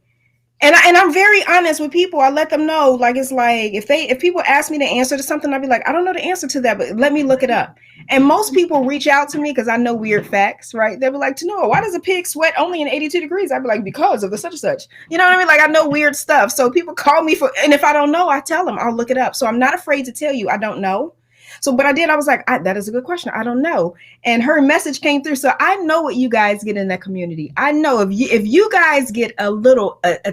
And I'm very honest with people. I let them know, like, it's like if people ask me the answer to something, I'll be like, I don't know the answer to that, but let me look it up. And most people reach out to me because I know weird facts, right? They'll be like, Tanoa, why does a pig sweat only in 82 degrees? I'd be like, because of the such and such. You know what I mean? Like, I know weird stuff. So people call me and if I don't know, I tell them I'll look it up. So I'm not afraid to tell you I don't know. So, but I was like, that is a good question. I don't know. And her message came through. So I know what you guys get in that community. I know if you guys get a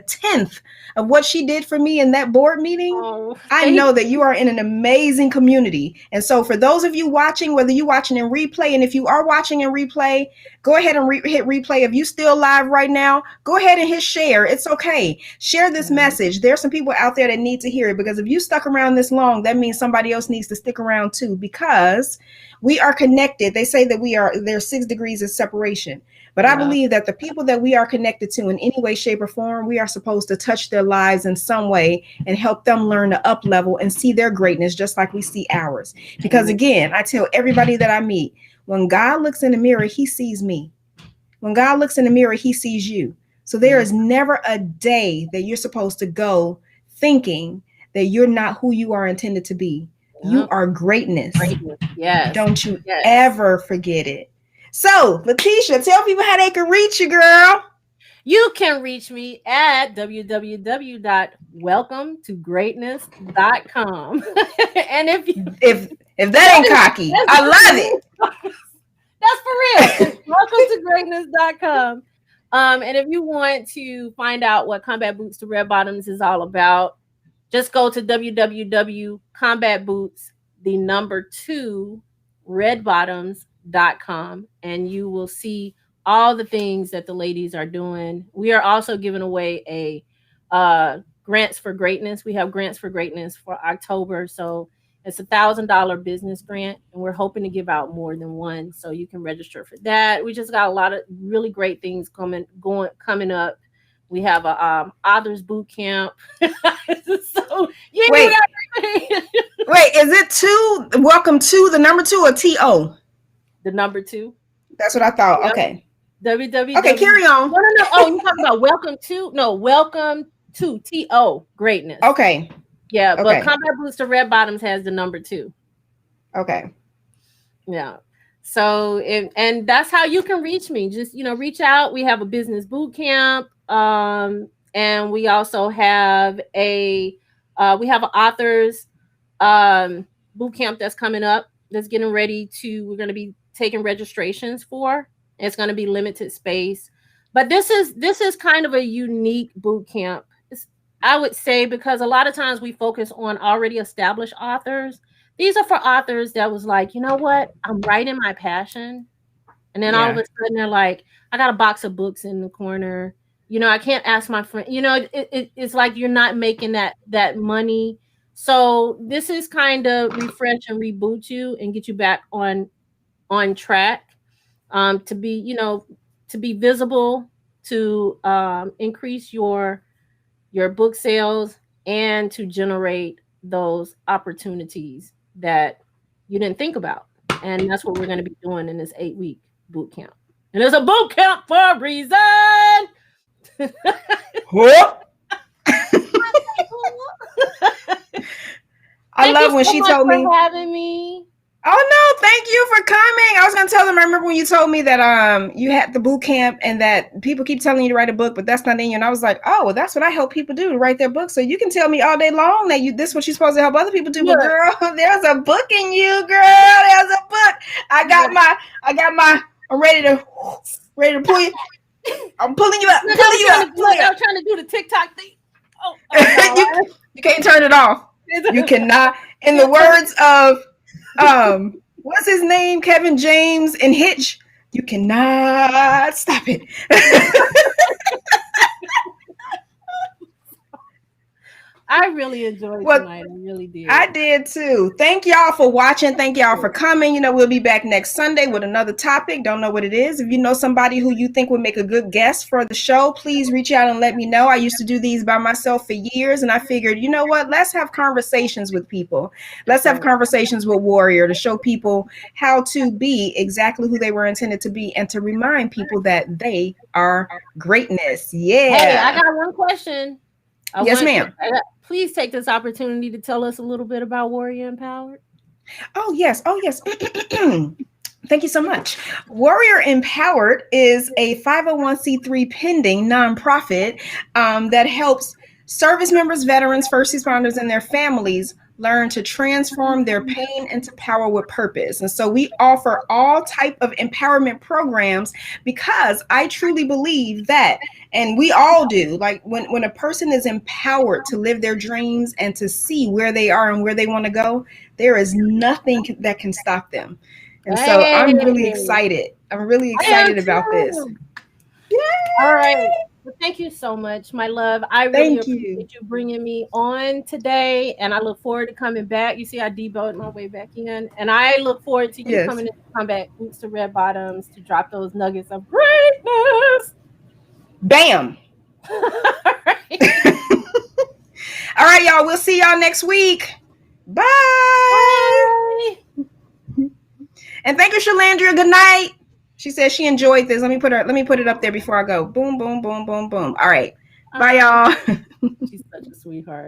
tenth of what she did for me in that board meeting, Oh, I know that you are in an amazing community. And so for those of you watching, whether you're watching in replay, and if you are watching in replay, go ahead and hit replay. If you still live right now, go ahead and hit share. It's okay. Share this message. There's some people out there that need to hear it, because if you stuck around this long, that means somebody else needs to stick around too, because we are connected. They say that there's 6 degrees of separation. But I believe that the people that we are connected to in any way, shape, or form, we are supposed to touch their lives in some way and help them learn to up level and see their greatness just like we see ours. Because again, I tell everybody that I meet, when God looks in the mirror, he sees me. When God looks in the mirror, he sees you. So there is never a day that you're supposed to go thinking that you're not who you are intended to be. You are greatness. Yes. Don't you ever forget it. So, Latisha, tell people how they can reach you, girl. You can reach me at www.welcometogreatness.com. And if that ain't cocky, I love it. That's for real. Welcometogreatness.com. And if you want to find out what Combat Boots to Red Bottoms is all about, just go to www.combatboots2redbottoms.com and you will see all the things that the ladies are doing. We are also giving away a grants for greatness. We have grants for greatness for October. So it's $1,000 business grant, and we're hoping to give out more than one. So you can register for that. We just got a lot of really great things coming up. We have a authors boot camp. So wait, is it two? Welcome to the number 2 or TO? The number 2. That's what I thought. Yep. Okay. www. Okay, carry on. No. Oh, you're talking about welcome to TO greatness. Okay. Yeah, but Combat Boots to Red Bottoms has the number 2. Okay. Yeah. So and that's how you can reach me. Just reach out. We have a business boot camp, and we also have an authors boot camp that's coming up. That's getting ready to. We're going to be taking registrations for. It's going to be limited space, but this is kind of a unique boot camp. I would say, because a lot of times we focus on already established authors. These are for authors that was like, you know what? I'm writing my passion. And then all of a sudden they're like, I got a box of books in the corner. I can't ask my friend. It's like you're not making that money. So this is kind of refresh and reboot you and get you back on track, to be visible, to increase your book sales, and to generate those opportunities that you didn't think about. And that's what we're going to be doing in this 8-week boot camp. And it's a boot camp for a reason. I Thank you love when so she much told for me, having me. "Oh no, thank you for coming." I was gonna tell them. I remember when you told me that you had the boot camp and that people keep telling you to write a book, but that's not in you. And I was like, oh, well, that's what I help people do, to write their book. So you can tell me all day long that you this is what you're supposed to help other people do, but Look, girl, there's a book in you, girl. There's a book. I got look, my I'm ready to pull you. I'm pulling you up, look, I pulling was you trying up, to pulling look. you I up. was trying to do the TikTok thing. Oh no! You can't turn it off. You cannot. In the words of what's his name, Kevin James and Hitch, you cannot stop it. I really enjoyed Well, tonight. I really I did. did too. Thank y'all for watching. Thank y'all for coming. We'll be back next Sunday with another topic. Don't know what it is. If you know somebody who you think would make a good guest for the show, please reach out and let me know. I used to do these by myself for years, and I figured, you know what? Let's have conversations with people. Let's That's have right. conversations with Warrior to show people how to be exactly who they were intended to be and to remind people that they are greatness. Hey, I Yeah. got one question. Yes, ma'am. Please take this opportunity to tell us a little bit about Warrior Empowered. Oh, yes. Oh, yes. Thank you so much. Warrior Empowered is a 501c3 pending nonprofit that helps service members, veterans, first responders, and their families learn to transform their pain into power with purpose. And so we offer all type of empowerment programs because I truly believe that, and we all do, like when a person is empowered to live their dreams and to see where they are and where they want to go, there is nothing that can stop them. And so Hey, I'm really excited. I'm really I am excited about this. too. Yay! All right. Well, thank you so much, my love. I really Thank you. appreciate you bringing me on today, and I look forward to coming back. You see, I deboed my way back in, and I look forward to you Yes. coming in to come back, boots to red bottoms, to drop those nuggets of greatness. Bam. All right. All right, y'all. We'll see y'all next week. Bye. Bye. And thank you, Shalandria. Good night. She says she enjoyed this. Let me put it up there before I go. Boom, boom, boom, boom, boom. All right. Bye, Oh, y'all. she's such a sweetheart.